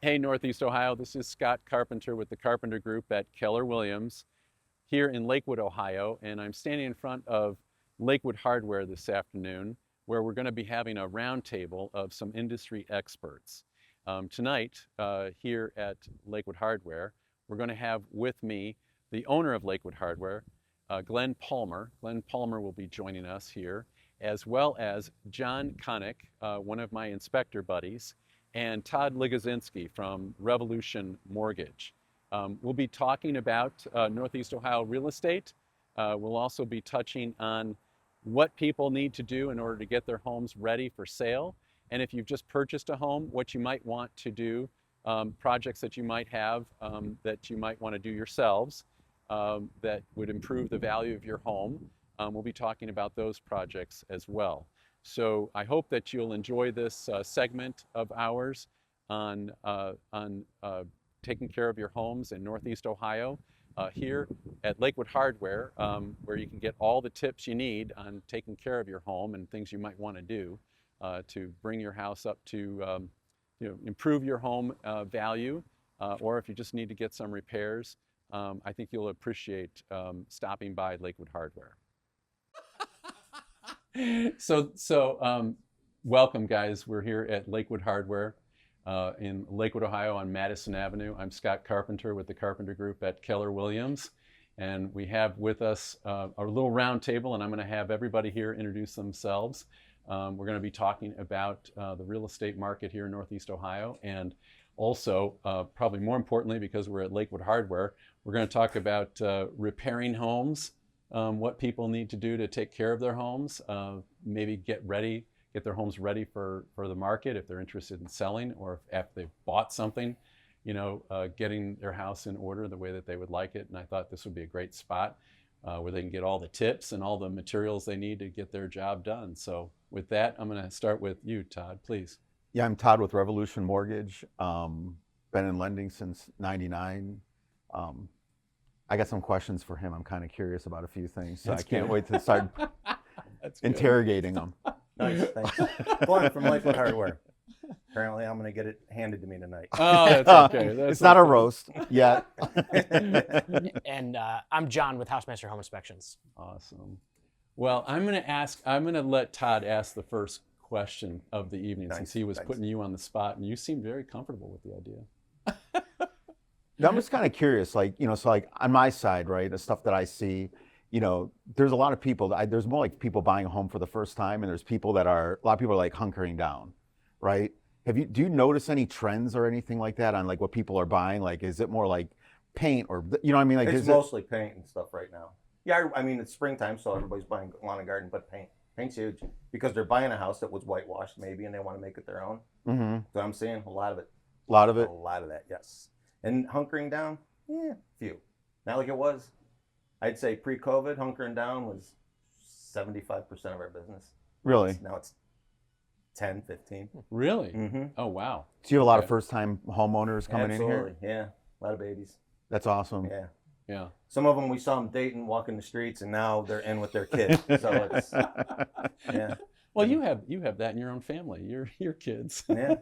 Hey, Northeast Ohio, this is Scott Carpenter with the Carpenter Group at Keller Williams here in Lakewood, Ohio, and I'm standing in front of Lakewood Hardware this afternoon, where we're going to be having a roundtable of some industry experts. Tonight, here at Lakewood Hardware, we're going to have with me the owner of Lakewood Hardware, Glenn Palmer. Glenn Palmer will be joining us here, as well as John Connick, one of my inspector buddies, and Todd Ligozinski from Revolution Mortgage. We'll be talking about Northeast Ohio real estate. We'll also be touching on what people need to do in order to get their homes ready for sale. And if you've just purchased a home, what you might want to do, projects that you might have that you might want to do yourselves that would improve the value of your home. We'll be talking about those projects as well. So I hope that you'll enjoy this segment of ours on taking care of your homes in Northeast Ohio here at Lakewood Hardware, where you can get all the tips you need on taking care of your home and things you might want to do to bring your house up to improve your home value, or if you just need to get some repairs. I think you'll appreciate stopping by Lakewood Hardware. So welcome, guys. We're here at Lakewood Hardware in Lakewood, Ohio on Madison Avenue. I'm Scott Carpenter with the Carpenter Group at Keller Williams. And we have with us our little round table, and I'm going to have everybody here introduce themselves. We're going to be talking about the real estate market here in Northeast Ohio, and also, probably more importantly, because we're at Lakewood Hardware, we're going to talk about repairing homes, what people need to do to take care of their homes, maybe get their homes ready for the market if they're interested in selling, or if after they've bought something, getting their house in order the way that they would like it. And I thought this would be a great spot where they can get all the tips and all the materials they need to get their job done. So with that, I'm going to start with you, Todd, please. Yeah, I'm Todd with Revolution Mortgage. Been in lending since '99. I got some questions for him. I'm kind of curious about a few things, so I can't wait to start interrogating him. Nice, thanks. Glenn from Lakewood Hardware. Apparently, I'm going to get it handed to me tonight. Oh, that's okay. It's not a roast yet. And I'm John with Housemaster Home Inspections. Awesome. Well, I'm going to let Todd ask the first question of the evening, since he was putting you on the spot, and you seemed very comfortable with the idea. I'm just kind of curious, so on my side, right, the stuff that I see, there's a lot of people, there's more like people buying a home for the first time, and there's a lot of people are like hunkering down, right? Do you notice any trends or anything like that on like what people are buying? Like, is it more like paint or, you know what I mean? Like, it's mostly paint and stuff right now. Yeah, I mean, it's springtime, so everybody's buying lawn and garden, but paint. Paint's huge because they're buying a house that was whitewashed maybe, and they want to make it their own. Mm-hmm. So I'm seeing a lot of it. A lot of it? A lot of that, yes. And hunkering down, few. Not like it was. I'd say pre-COVID, hunkering down was 75% of our business. Really? Now it's 10, 15. Really? Mm-hmm. Oh, wow. So you have a lot of first-time homeowners coming in here? Absolutely, yeah. A lot of babies. That's awesome. Yeah. Yeah. Some of them we saw them dating, walking the streets, and now they're in with their kid. So it's, yeah. Well, you have that in your own family. Your kids. Yeah.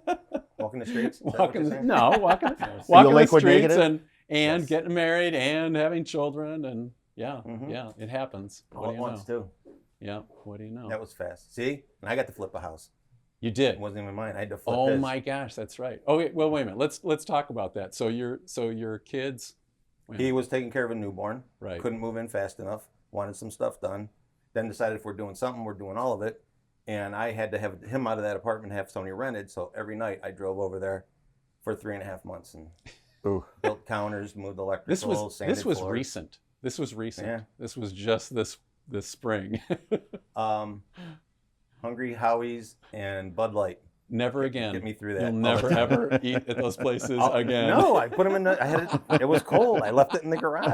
Walking the streets. walking the Lakewood streets negative? and Yes. getting married and having children, and yeah, Mhm. yeah, it happens. What All do at you once know? too. Yeah. What do you know? That was fast. See, and I got to flip a house. You It did. wasn't even mine. I had to flip Oh his. my gosh, that's right. Okay, well, wait a minute. Let's talk about that. So your kids. He was taking care of a newborn. Right. Couldn't move in fast enough. Wanted some stuff done. Then decided if we're doing something, we're doing all of it. And I had to have him out of that apartment, have somebody rented. So every night I drove over there for 3.5 months and Ooh. built counters, moved electrical, This sanded was floors. recent. This was recent. Yeah. This was just this spring. Hungry Howie's and Bud Light. Never again. Get me through that. You'll all the never time. ever eat at those places Oh, again. No, I put them in the. I had it. It was cold. I left it in the garage.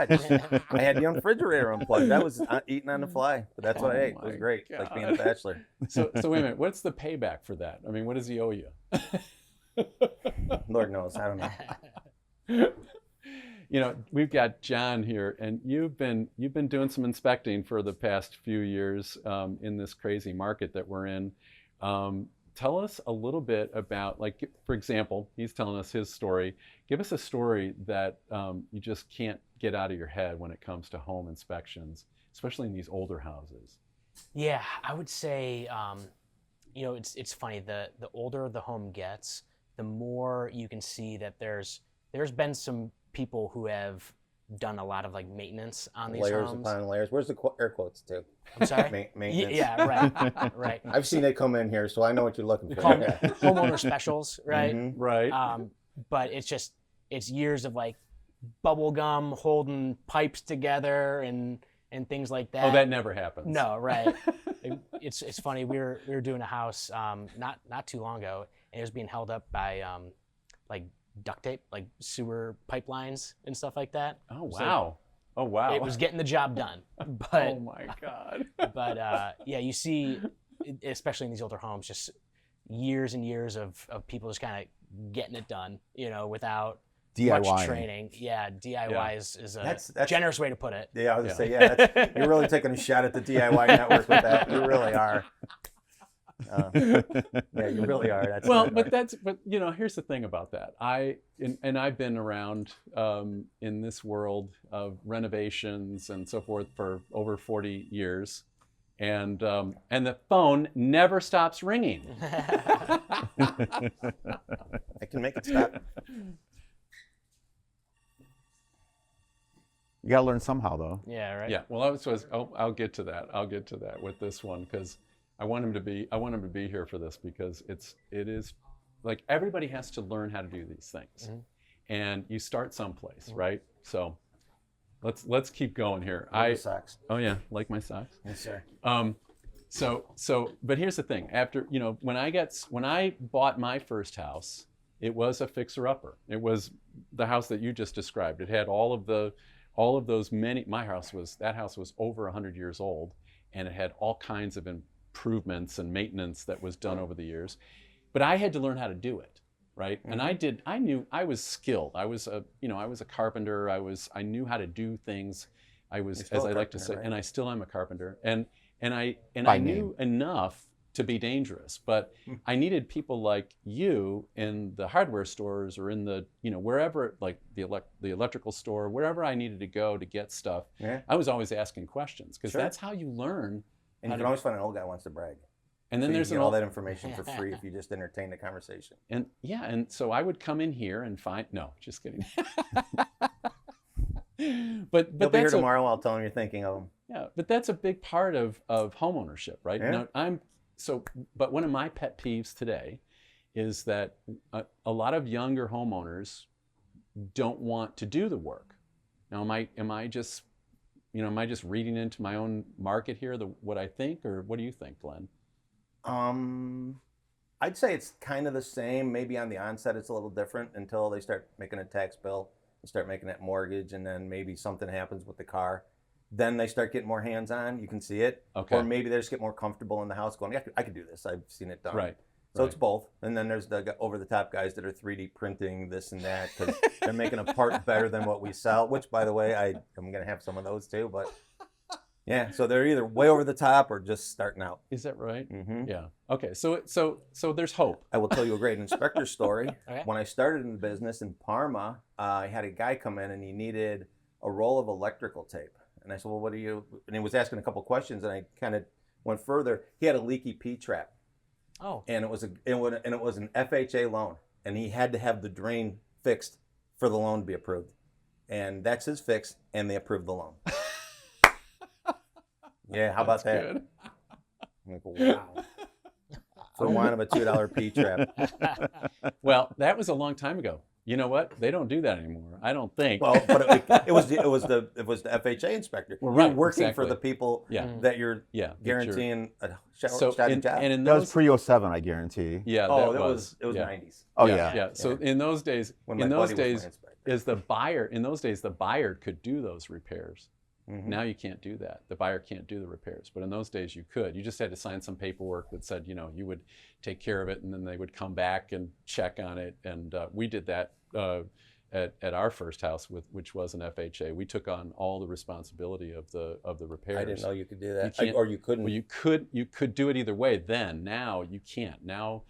I had the refrigerator unplugged. That was eating on the fly. But that's what I Oh ate. It was my great. Like being a God. bachelor. So wait a minute. What's the payback for that? I mean, what does he owe you? Lord knows. I don't know. We've got John here, and you've been doing some inspecting for the past few years in this crazy market that we're in. tell us a little bit about, like, for example, he's telling us his story. Give us a story that you just can't get out of your head when it comes to home inspections, especially in these older houses. Yeah, I would say, it's funny. The older the home gets, the more you can see that there's been some people who have done a lot of like maintenance on these Layers homes. upon layers. Where's the air quotes to? I'm sorry. Maintenance. Yeah, right, right. I've seen it come in here, so I know what you're looking We for. call them Yeah. homeowner specials, right? Mhm. Right. But it's years of like bubble gum holding pipes together and things like that. Oh, that never happens. No, right. It's funny. We were doing a house not too long ago, and it was being held up by like duct tape, like sewer pipelines and stuff like that. Oh, So wow. Oh, wow. it was getting the job done. But Oh, my God. but yeah, you see, especially in these older homes, just years and years of people just kind of getting it done, without DIY. much training. Yeah, DIY Yeah. is a That's- generous way to put it. Yeah, I was gonna say, yeah, you're really taking a shot at the DIY network with that. You really are. Yeah, you really are. That's Well, really but here's the thing about that. And I've been around in this world of renovations and so forth for over 40 years, and the phone never stops ringing. I can make it stop. You gotta learn somehow, though. Yeah, right. Yeah. Well, I'll get to that. I'll get to that with this one because I want him to be here for this because it is like everybody has to learn how to do these things, and you start someplace, right? So let's keep going here. Socks. Oh yeah, like my socks. Yes, sir. But here's the thing. After when I bought my first house, it was a fixer-upper. It was the house that you just described. It had all of those many. That house was over 100 years old, and it had all kinds of improvements and maintenance that was done over the years. But I had to learn how to do it, right? And I knew I was skilled. I was a carpenter. I knew how to do things. I was, You're still as a I like to say, carpenter, right? and I still am a carpenter. And I By knew enough to be dangerous, but I needed people like you in the hardware stores or in the, wherever, like the electrical store, wherever I needed to go to get stuff. Yeah. I was always asking questions because Sure. that's how you learn. And how you to- can always find an old guy who wants to brag. And then So you there's can an get all old, that information for free if you just entertain the conversation. and yeah, and so I would come in here and find, no, just kidding. But He'll be here that's tomorrow. I'll tell him you're thinking of him. Yeah, but that's a big part of homeownership, right? Yeah. Now, but one of my pet peeves today is that a lot of younger homeowners don't want to do the work. Now, am I just reading into my own market here, what I think, or what do you think, Glenn? I'd say it's kind of the same. Maybe on the onset it's a little different until they start making a tax bill and start making that mortgage, and then maybe something happens with the car. Then they start getting more hands-on. You can see it. Okay. Or maybe they just get more comfortable in the house going, yeah, I could do this. I've seen it done. Right. So it's both. And then there's the over-the-top guys that are 3D printing this and that because they're making a part better than what we sell, which, by the way, I'm going to have some of those too. But yeah, so they're either way over the top or just starting out. Is that right? Mm-hmm. Yeah. Okay. So there's hope. I will tell you a great inspector story. Okay. When I started in the business in Parma, I had a guy come in and he needed a roll of electrical tape. And I said, well, what do you, and he was asking a couple questions and I kind of went further. He had a leaky P-trap. Oh. And it was an FHA loan, and he had to have the drain fixed for the loan to be approved. And that's his fix, and they approved the loan. Yeah, how about that? Good. I'm like, wow. For one of a $2 P-trap. Well, that was a long time ago. You know what? They don't do that anymore. I don't think. Well, but it was the FHA inspector. Well, You're right, working exactly. for the people Yeah. that you're Yeah. that you're- guaranteeing a So shot in, job. and in That was those, pre-07, I guarantee. yeah, Oh, that was it was yeah. 90s. Oh yeah, yeah. So in those days, When my in those buddy was my days, inspector. is the buyer. In those days, the buyer could do those repairs. Mhm. Now you can't do that. The buyer can't do the repairs. But in those days, you could. You just had to sign some paperwork that said, you would take care of it, and then they would come back and check on it. And we did that at our first house, which was an FHA. We took on all the responsibility of the repairs. I didn't know you could do that, You can't- or you couldn't. Well, you could do it either way then. Now you can't. Now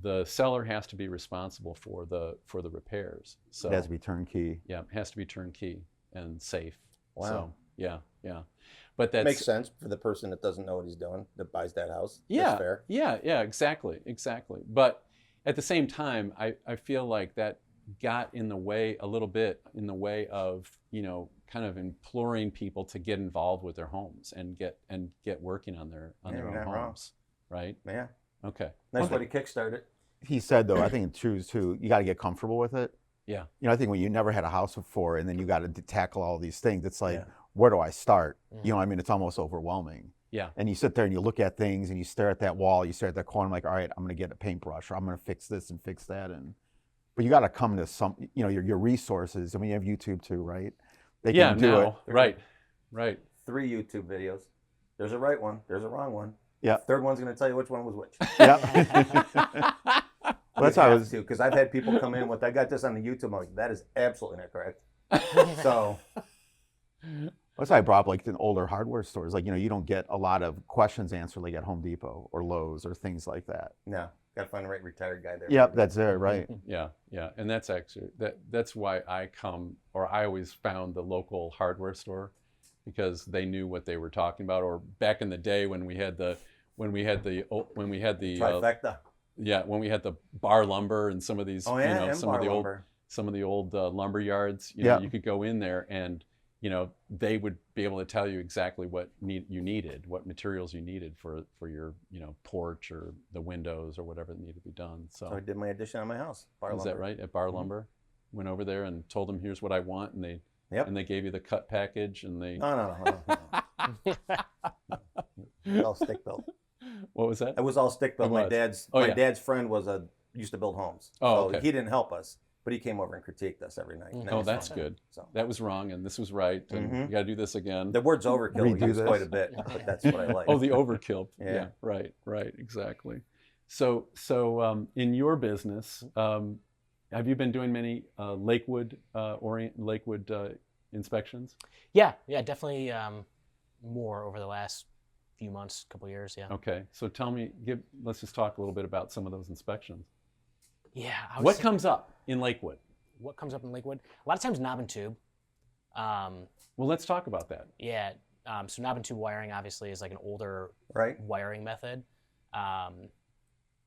the seller has to be responsible for the repairs. So It has to be turnkey. yeah, it has to be turnkey and safe. Wow. So, yeah. But that Makes sense for the person that doesn't know what he's doing that buys that house. Yeah, That's fair. yeah, exactly. But at the same time, I feel like that got in the way a little bit, in the way of, kind of imploring people to get involved with their homes and get working on their You're own not wrong. homes, right? Yeah. Okay. Nice way to kickstart it. He said though, I think it's true too. You got to get comfortable with it. Yeah. I think when you never had a house before, and then you got to tackle all these things, it's like, Yeah. where do I start? Mm. You know, what I mean, it's almost overwhelming. Yeah. And you sit there and you look at things and you stare at that wall, you stare at that corner, like, all right, I'm going to get a paintbrush, or I'm going to fix this and fix that. But you got to come to some, your resources. I mean, you have YouTube too, right? They Yeah. can do Now, it. right. 3 YouTube videos. There's a right one. There's a wrong one. Yeah. Third one's going to tell you which one was which. Yeah. Well, that's how I was. Because I've had people come in with, I got this on the YouTube. I'm like, that is absolutely not correct. So That's why I brought up like in older hardware stores. Like, you don't get a lot of questions answered like at Home Depot or Lowe's or things like that. no, got to find the right retired guy there. Yep, that's there, right? Yeah. And that's actually that's why I always found the local hardware store, because they knew what they were talking about. Or back in the day when we had the Trifecta. when we had the bar lumber and some of these, Oh yeah, and some bar of the lumber. old lumber yards, Yeah. you could go in there and they would be able to tell you exactly what you needed, what materials you needed for your porch or the windows or whatever that needed to be done. So I did my addition on my house. Bar Is lumber. that right? At Bar Lumber, went over there and told them, here's what I want, and they Yep. and they gave you the cut package, and they No. It was all stick built. what was that? It was all stick built. It My was. dad's Oh, my yeah. dad's friend used to build homes. Oh, so okay. he didn't help us, but he came over and critiqued us every night. and that Oh, was that's fun. good. So That was wrong, and this was right, and Mhm. you got to do this again. the word's overkill. We Redo use this. quite a bit, but that's what I like. Oh, the overkill. Yeah. Right, exactly. So in your business, have you been doing many Lakewood inspections? Yeah, definitely more over the last few months, couple years. Yeah. Okay, so let's just talk a little bit about some of those inspections. Yeah. What comes up in Lakewood? What comes up in Lakewood? A lot of times knob and tube. Well, let's talk about that. Yeah. So knob and tube wiring obviously is like an older right? wiring method.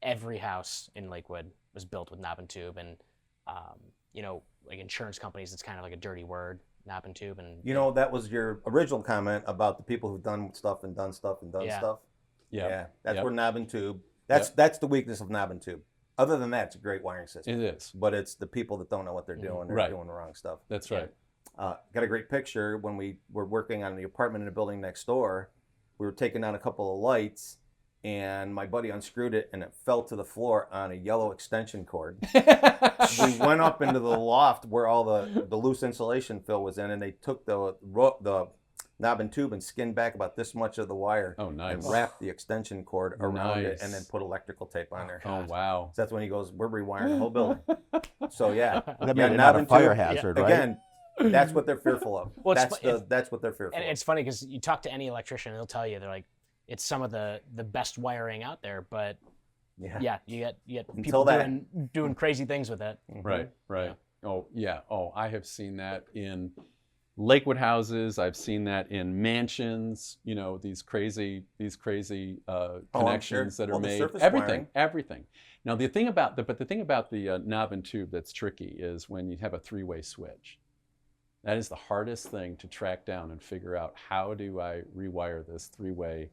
Every house in Lakewood was built with knob and tube, and like insurance companies, it's kind of like a dirty word, knob and tube. And That was your original comment about the people who've done stuff and done stuff and done Yeah. stuff. Yeah, Yeah, that's Yep. where knob and tube. That's the weakness of knob and tube. Other than that, it's a great wiring system. it is. But it's the people that don't know what they're doing. They're Right. doing the wrong stuff. That's Yeah. right. Got a great picture when we were working on the apartment in the building next door. We were taking down a couple of lights, and my buddy unscrewed it, and it fell to the floor on a yellow extension cord. We went up into the loft where all the loose insulation fill was in, and they took the knob and tube and skinned back about this much of the wire Oh, nice. and wrapped the extension cord around it, Nice. and then put electrical tape on there. Oh, wow. So that's when he goes, "We're rewiring the whole building." So yeah, That Yeah, made it knob not a and fire tube. hazard, right? again, that's what they're fearful of. Well, it's That's what they're fearful And of. it's funny because you talk to any electrician, they'll tell you they're like, it's some of the best wiring out there, but yeah, you get Until people that. doing crazy things with it. Right. Oh, yeah. Oh, I have seen that in Lakewood houses. I've seen that in mansions. These crazy connections that are Well, the made. surface Everything. Now the thing about the knob and tube that's tricky is when you have a three-way switch. That is the hardest thing to track down and figure out. How do I rewire this three-way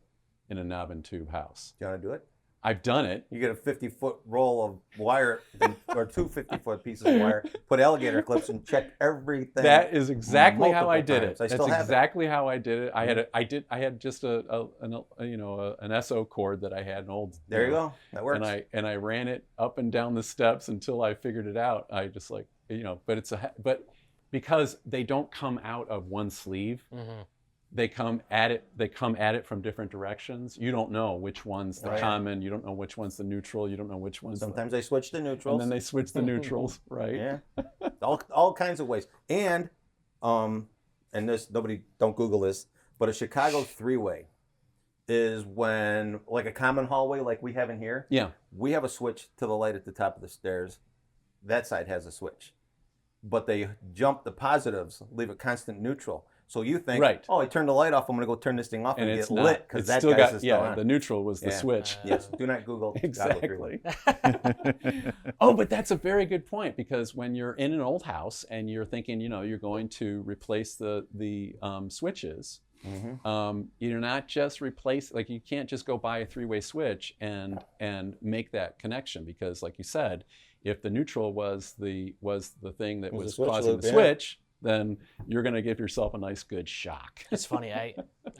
in a knob and tube house? Do you want to do it? I've done it. You get a 50-foot roll of wire or two 50-foot pieces of wire, put alligator clips, and check everything. That is exactly how I multiple did times. it. I That's still have it. exactly how I did it. I had just an SO cord that I had, an old. There you go. That works. And I ran it up and down the steps until I figured it out. I just but because they don't come out of one sleeve, Mm-hmm. they come at it from different directions. You don't know which one's the Right. common. You don't know which one's the neutral. You don't know which one's Sometimes they switch to neutral. and then they switch the neutrals, right? Yeah. all kinds of ways. And this, nobody, don't Google this, but a Chicago three-way is when, like a common hallway like we have in here, Yeah. we have a switch to the light at the top of the stairs. That side has a switch. But they jump the positives, leave it constant neutral. So you think, Right. oh, I turned the light off, I'm going to go turn this thing off and, And it's get not. lit because It's that still guy's got, still yeah, on. the neutral was the Yeah. switch. Yes, do not Google Chicago three-way. Exactly. Oh, but that's a very good point, because when you're in an old house and you're thinking, you're going to replace the switches, you're not just you can't just go buy a three-way switch and make that connection, because like you said, if the neutral was the thing that Was the was switch causing loop, the yeah. switch, then you're going to give yourself a nice good shock. It's funny. I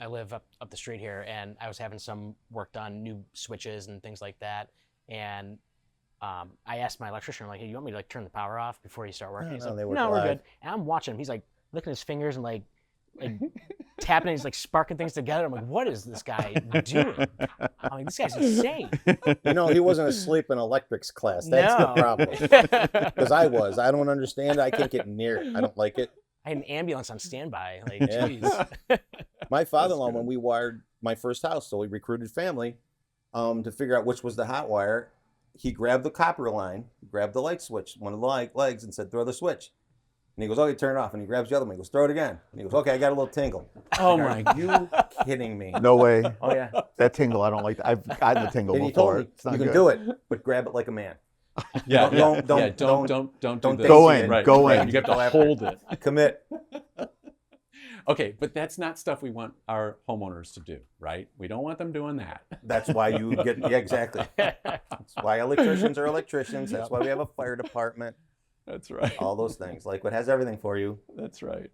live up the street here, and I was having some work done, new switches and things like that. And I asked my electrician, like, "Hey, you want me to turn the power off before you start working?" No, He's no, like, they work "No, we're live." good." And I'm watching him. He's like licking his fingers and like tapping. He's like sparking things together. I'm like, "What is this guy doing?" I'm like, "This guy's insane." He wasn't asleep in electrics class. That's No. the problem. Because I was. I don't understand it. I can't get near it. I don't like it. I had an ambulance on standby. Like, Yeah. jeez. My father-in-law, when we wired my first house, so we recruited family to figure out which was the hot wire. He grabbed the copper line, grabbed the light switch, one of the legs, and said, "Throw the switch." And he goes, "Okay, turn it off." And he grabs the other one. He goes, "Throw it again." And he goes, "Okay, I got a little tingle." Oh my Are you kidding me? No way. Oh yeah. That tingle, I don't like that. I've gotten the tingle And he told before. me, It's not you can good. do it, but grab it like a man. Yeah, Don't- yeah, don't- don't don't do this. Go Daisy in, it. Right, go right. in. You have to Go after hold it. Commit. Okay, but that's not stuff we want our homeowners to do, right? We don't want them doing that. That's why you get, yeah, exactly. That's why electricians are electricians. That's why we have a fire department. That's right. All those things. Lakewood has everything for you. That's right.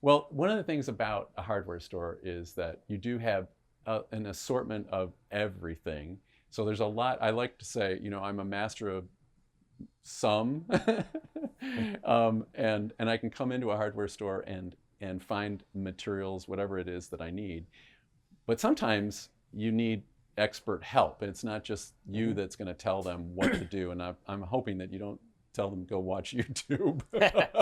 Well, one of the things about a hardware store is that you do have an assortment of everything. So there's a lot. I like to say, I'm a master of some, and I can come into a hardware store and find materials, whatever it is that I need. But sometimes you need expert help. It's not just you that's going to tell them what to do. And I'm hoping that you don't tell them to go watch YouTube.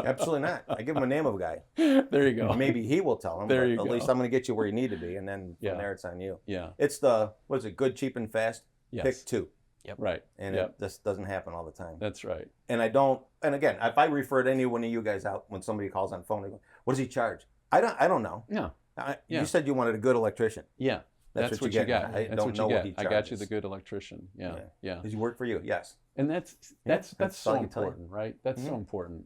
Absolutely not. I give him a name of a guy. There you go. Maybe he will tell him. There but you at go. least I'm going to get you where you need to be, and then Yeah. from there it's on you. Yeah. It's the, what is it, good, cheap, and fast? Yes. Pick two. Right. And Yep. this doesn't happen all the time. That's right. And I don't, and again, if I refer to any one of you guys out, when somebody calls on phone, they go, "What does he charge?" I don't know. Yeah. Yeah. You said you wanted a good electrician. Yeah. That's what you get. got. I That's don't what know you what get. he I got you charges. the good electrician. Yeah. Yeah. Yeah. Does he work for you? Yes. And that's that's so all I can tell you. important, right? That's so Mhm. important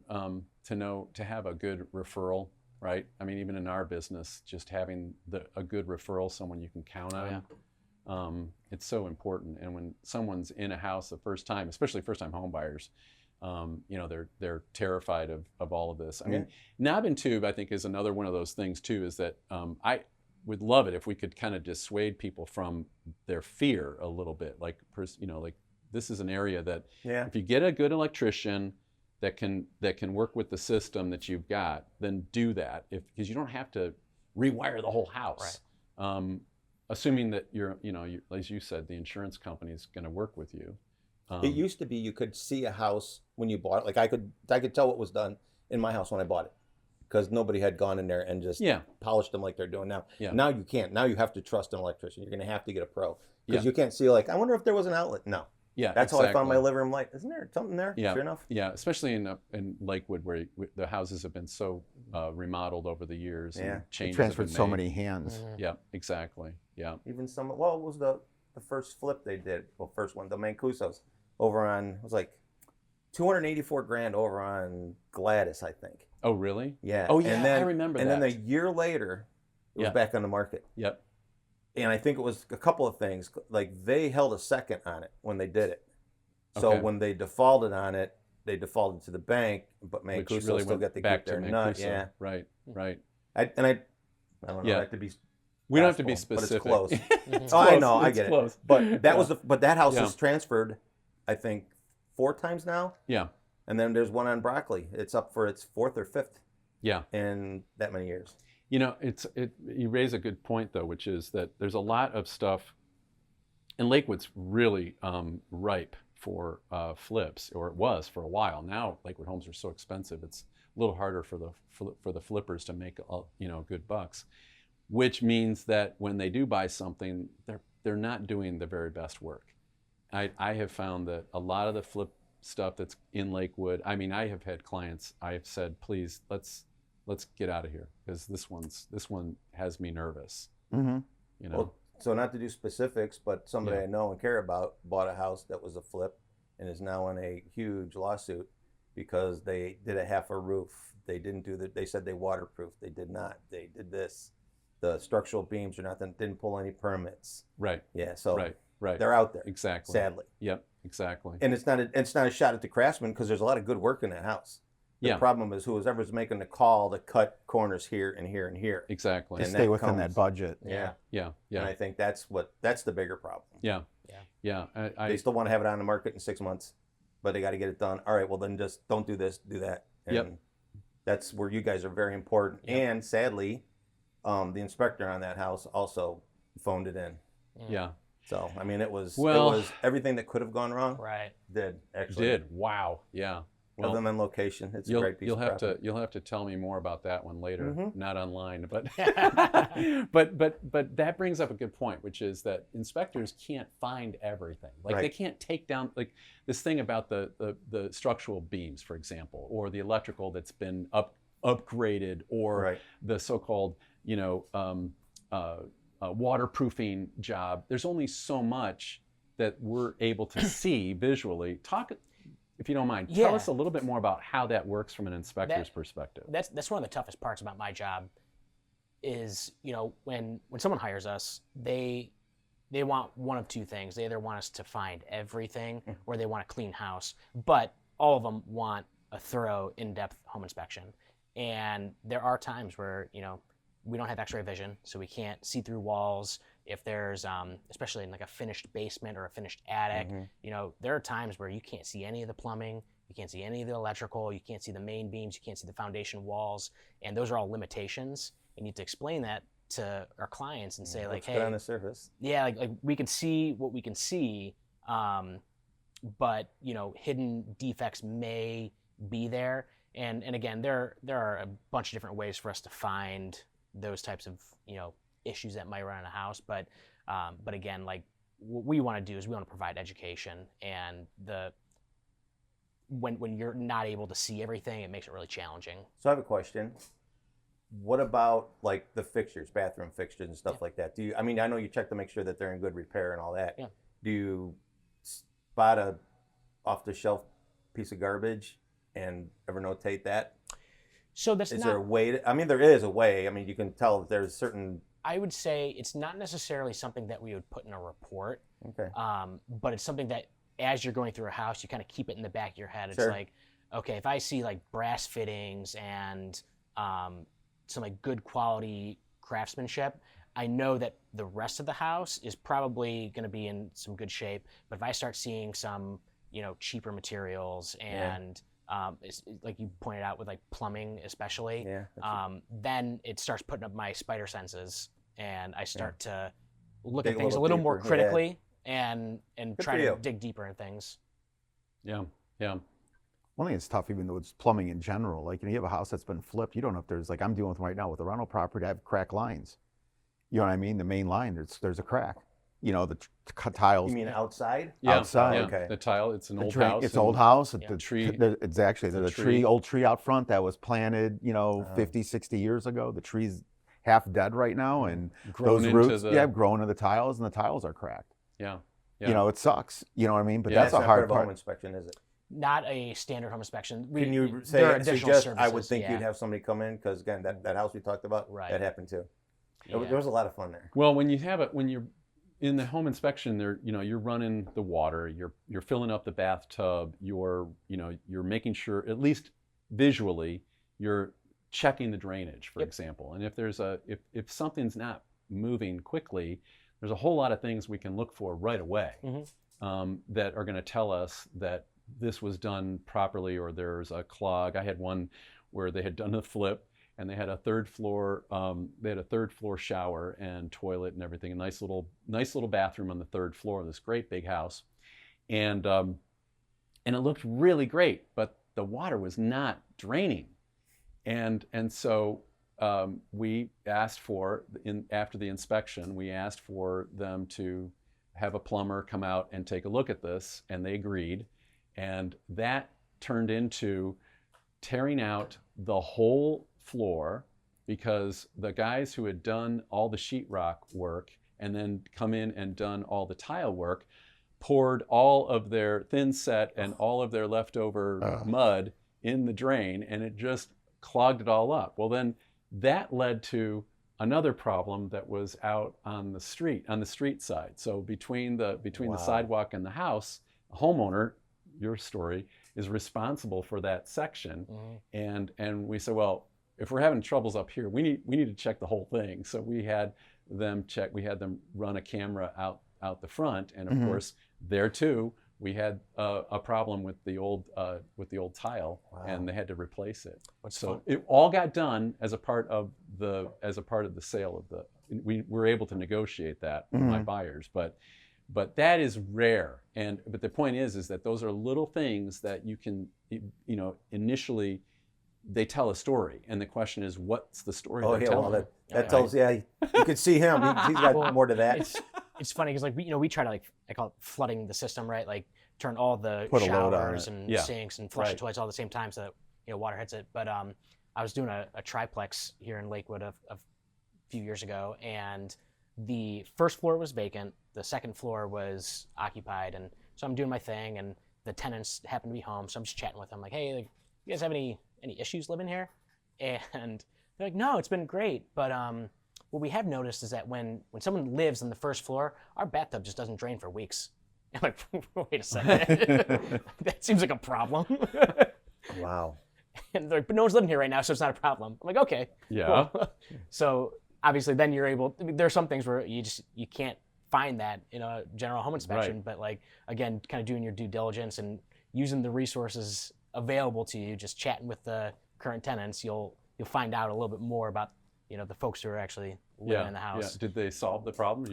to have a good referral, right? I mean, even in our business, just having a good referral, someone you can count on. Yeah. It's so important. And when someone's in a house the first time, especially first-time home buyers, they're terrified of all of this. I mean, knob and tube, I think, is another one of those things too. Is that I would love it if we could kind of dissuade people from their fear a little bit. Like this is an area that Yeah. if you get a good electrician that can work with the system that you've got, then do that. Because you don't have to rewire the whole house. Right. Assuming that as you said, the insurance company is going to work with you. It used to be you could see a house when you bought it. Like I could tell what was done in my house when I bought it, because nobody had gone in there and just polished them like they're doing now. Yeah. Now you can't. Now you have to trust an electrician. You're going to have to get a pro, because Yeah. you can't see, like, I wonder if there was an outlet. No. Yeah, That's how I found my exactly. living room light. Isn't there something there? Yeah. Sure enough. Yeah, especially in Lakewood, where the houses have been so remodeled over the years. Yeah. And It changes transferred have been so made. many hands. Mhm. Yeah, exactly. Yeah. Even some. Well, it was the first flip they did. Well, first one, the Mancusos, over on, it was like $284,000 over on Gladys, I think. Oh, really? Yeah. Oh, yeah, And then, I remember and that. then a year later, it was Yeah. back on the market. Yep. And I think it was a couple of things. Like, they held a second on it when they did it. So Okay. when they defaulted on it, they defaulted to the bank, but Which Mancuso really still went got to back keep their to nut. Mancuso. Yeah. Right. Right. I don't know. Yeah. I have to be. We don't have to be Gospel, but it's specific. close. It's Oh, I close. know, I It's get close. it. But that was but that house Yeah. is transferred, I think, 4 times now. Yeah. And then there's one on Broccoli. It's up for its 4th or 5th Yeah. in that many years. You raise a good point though, which is that there's a lot of stuff, and Lakewood's really ripe for flips, or it was for a while. Now Lakewood homes are so expensive; it's a little harder for the flippers to make good bucks. Which means that when they do buy something, they're not doing the very best work. I have found that a lot of the flip stuff that's in Lakewood. I mean, I have had clients. I have said, please, let's get out of here, because this one has me nervous. Mm-hmm. You know. Well, so not to do specifics, but somebody Yeah. I know and care about bought a house that was a flip and is now in a huge lawsuit because they did a half a roof. They didn't do that. They said they waterproofed. They did not. They did this. The structural beams or nothing, didn't pull any permits. Right. Yeah, so Right. they're out there. Exactly. Sadly. Yep. Exactly. And it's not a shot at the craftsman, because there's a lot of good work in that house. The Yeah. problem is whoever's making the call to cut corners here and here and here. Exactly. To And stay that within comes- that budget. Yeah. Yeah. And Yeah. I think that's the bigger problem. Yeah. Yeah. Yeah. They still want to have it on the market in 6 months, but they got to get it done. All right, well then just don't do this, do that. And Yep. that's where you guys are very important. Yep. And sadly, the inspector on that house also phoned it in. Yeah. So I mean, it was Well- everything that could have gone wrong. Right. Did actually. Did. Wow. Yeah. Other than location, it's a great piece you'll of have property. you'll have to tell me more about that one later, Mhm. not online, but but that brings up a good point, which is that inspectors can't find everything. Like they Right. can't take down, like this thing about the structural beams, for example, or the electrical that's been upgraded, or Right. the so-called waterproofing job. There's only so much that we're able to see visually. Talk, if you don't mind, tell Yeah. us a little bit more about how that works from an inspector's That- perspective. That's one of the toughest parts about my job is, when someone hires us, they want one of two things. They either want us to find everything, or they want a clean house, but all of them want a thorough, in-depth home inspection. And there are times where we don't have x-ray vision, so we can't see through walls. If there's especially in like a finished basement or a finished attic, there are times where you can't see any of the plumbing, you can't see any of the electrical, you can't see the main beams, you can't see the foundation walls, and those are all limitations. You need to explain that to our clients and say, like, Looks hey, good on the surface. yeah, like we can see what we can see, but hidden defects may be there. And again, there are a bunch of different ways for us to find those types of issues that might run in a house. But again, like what we want to do is we want to provide education, and when you're not able to see everything, it makes it really challenging. So I have a question. What about like the fixtures, bathroom fixtures and stuff like that? I know you check to make sure that they're in good repair and all that. Yeah. Do you spot a off-the-shelf piece of garbage and ever notate that? So that's Is not. there a way there is a way. You can tell that there's certain. I would say it's not necessarily something that we would put in a report, Okay. but it's something that as you're going through a house, you kind of keep it in the back of your head. It's Sure. like, okay, if I see like brass fittings and some like good quality craftsmanship, I know that the rest of the house is probably going to be in some good shape. But if I start seeing some, cheaper materials and it's, like you pointed out with like plumbing especially, Yeah. then it starts putting up my spider senses, and I start to look Dig at a things a little little more deeper, yeah. critically and try for to you. dig deeper in things. Yeah. Yeah. One thing that's tough, even though it's plumbing in general, like you have a house that's been flipped, you don't know if there's, like I'm dealing with right now with a rental property, I have cracked lines. You know what I mean? The main line, there's a crack. The tiles. You mean outside? Yeah. Outside. Yeah. Okay. The tile. It's an The old drain- house. It's an and old house. Yeah. The Tree. It's actually It's a there's a tree. old tree out front that was planted, Oh. 50, 60 years ago. The tree's half dead right now, and Grown those into roots, the- grown into the tiles, and the tiles are cracked. Yeah. Yeah. It sucks. You know what I mean? But Yeah. that's a not hard part of a home part. inspection, is it? Not a standard home inspection. Can you there are say additional suggest? services. I would think yeah. you'd have somebody come in, because again, that house we talked about, Right. that happened too. Yeah. There was a lot of fun there. Well, when you're in the home inspection, you're running the water, you're filling up the bathtub, you're making sure, at least visually, you're checking the drainage, for Yep. example. And if there's if something's not moving quickly, there's a whole lot of things we can look for right away that are going to tell us that this was done properly, or there's a clog. I had one where they had done a flip, and they had a third floor shower and toilet and everything. A nice little bathroom on the third floor of this great big house. And and it looked really great, but the water was not draining. And so we asked for, after the inspection, we asked for them to have a plumber come out and take a look at this, and they agreed. And that turned into tearing out the whole floor, because the guys who had done all the sheetrock work and then come in and done all the tile work poured all of their thin set and all of their leftover mud in the drain, and it just clogged it all up. Well, then that led to another problem that was out on the street side. So between the sidewalk and the house, a homeowner, your story, is responsible for that section. And we said, well, if we're having troubles up here, we need to check the whole thing. So we had them run a camera out the front, and of course there too we had a problem with the old tile, and they had to replace it. It all got done as a part of the sale of the. We were able to negotiate that with my buyers, but that is rare. But the point is that those are little things that you can, initially they tell a story, and the question is, what's the story they're telling? Well, that tells. Yeah, you could see him. He's got more to that. It's funny because we try to I call it flooding the system, right? Like turn all the Put a load on showers it. and sinks and flush the toilets all at the same time so that water hits it. But I was doing a triplex here in Lakewood a few years ago, and the first floor was vacant, the second floor was occupied, and so I'm doing my thing, and the tenants happen to be home, so I'm just chatting with them like, hey, you guys have any issues living here? And they're like, no, it's been great, but what we have noticed is that when someone lives on the first floor, our bathtub just doesn't drain for weeks. I'm like, wait a second, that seems like a problem. Wow. And they're like, but no one's living here right now, so it's not a problem. I'm like, okay, yeah. cool. So obviously then you're able, there are some things where you can't find that in a general home inspection, but again, kind of doing your due diligence and using the resources available to you, just chatting with the current tenants, you'll find out a little bit more about the folks who are actually living in the house. Yeah. Did they solve the problem?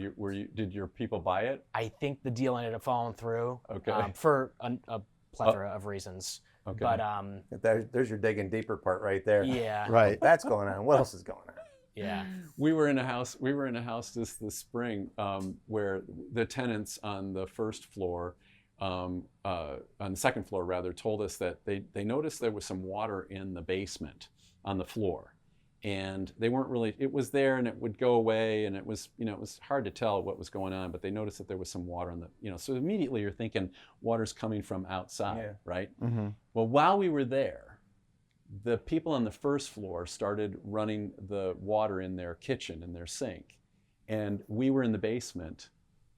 Did your people buy it? I think the deal ended up falling through. Okay. For a plethora of reasons. Okay. But There's your digging deeper part right there. yeah. Right. That's going on. What else is going on? Yeah. We were in a house this spring where the tenants on the first floor, on the second floor rather, told us that they noticed there was some water in the basement on the floor. And they weren't really, it was there and it would go away, and it was hard to tell what was going on, but they noticed that there was some water in the, so immediately you're thinking water's coming from outside, right? Mm-hmm. Well, while we were there, the people on the first floor started running the water in their kitchen, in their sink. And we were in the basement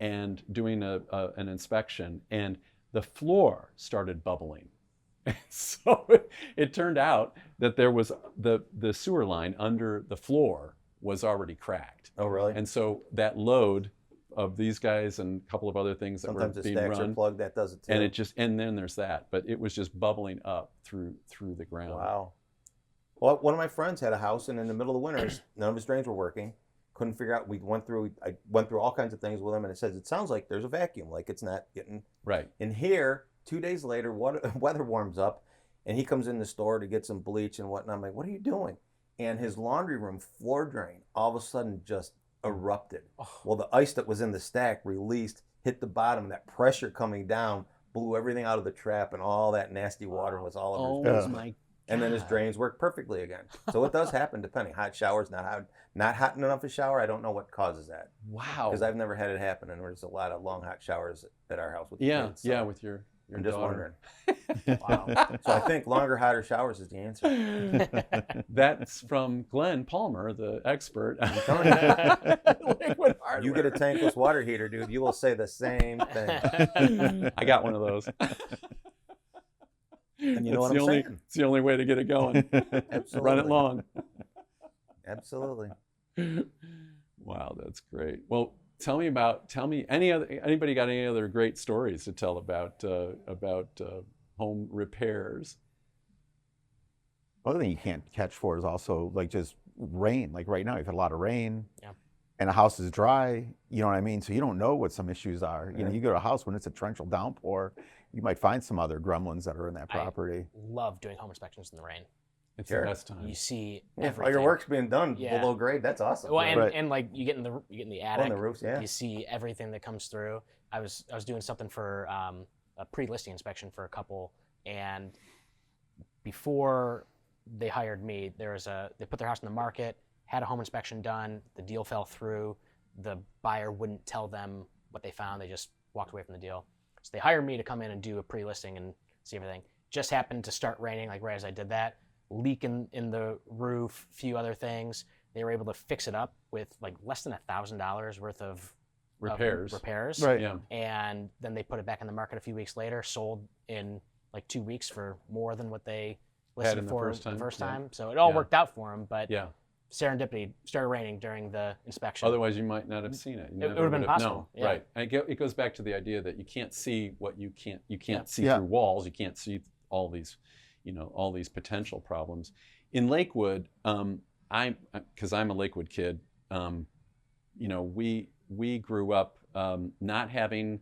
and doing an inspection, and the floor started bubbling. And so it turned out that there was the sewer line under the floor was already cracked. Oh, really? And so that load of these guys and a couple of other things that Sometimes were the being stacks run, are plugged. That does it too. and then there's that, but it was just bubbling up through the ground. Wow. Well, one of my friends had a house, and in the middle of the winter, none of his drains were working. Couldn't figure out. I went through all kinds of things with him, and it sounds like there's a vacuum, like it's not getting Right. in here. 2 days later, weather warms up, and he comes in the store to get some bleach and whatnot. I'm like, what are you doing? And his laundry room floor drain all of a sudden just erupted. Oh. Well, the ice that was in the stack released, hit the bottom, and that pressure coming down blew everything out of the trap, and all that nasty water was all over his Oh basement. my! And then his God. drains work perfectly again. So it does happen, depending. Hot showers, not hot enough a shower. I don't know what causes that, Wow. because I've never had it happen, and there's a lot of long hot showers at our house with the Yeah, kids. So yeah, with your I'm just daughter. wondering. Wow. So I think longer, hotter showers is the answer. That's from Glenn Palmer, the expert. telling you. Lakewood Hardware. You get a tankless water heater, dude, you will say the same thing. I got one of those. And you know what I'm saying? It's the only way to get it going. Absolutely. Run it long. Absolutely. Wow, that's great. Well, tell me anybody got any other great stories to tell about home repairs? Other thing you can't catch for is also like just rain. Like right now, you've had a lot of rain. Yeah. and the house is dry, you know what I mean? So you don't know what some issues are. You know, Yeah. you go to a house when it's a torrential downpour, you might find some other gremlins that are in that I- property. Love doing home inspections in the rain. It's Sure. the best time. You see Yeah, all everything. your work's being done Yeah. below grade. That's awesome. Well, and, Right. and like you get in the Oh, attic. on the roofs, yeah. You see everything that comes through. I was doing something for a pre-listing inspection for a couple, and before they hired me, they put their house on the market, had a home inspection done. The deal fell through. The buyer wouldn't tell them what they found. They just walked away from the deal. So they hired me to come in and do a pre-listing and see everything. Just happened to start raining like right as I did that. Leak in the roof, few other things. They were able to fix it up with like less than $1,000 worth of repairs. Right. Yeah. And then they put it back in the market a few weeks later, sold in like 2 weeks for more than what they listed in the for first time, the first yeah. time. So it all Yeah. worked out for them, but Yeah. serendipity, started raining during the inspection. Otherwise, you might not have seen it. You It never would've been would possible, No, yeah. right. And it goes back to the idea that you can't see what you can't see Yeah. through walls. You can't see all these, all these potential problems. In Lakewood, because I'm a Lakewood kid, we grew up not having.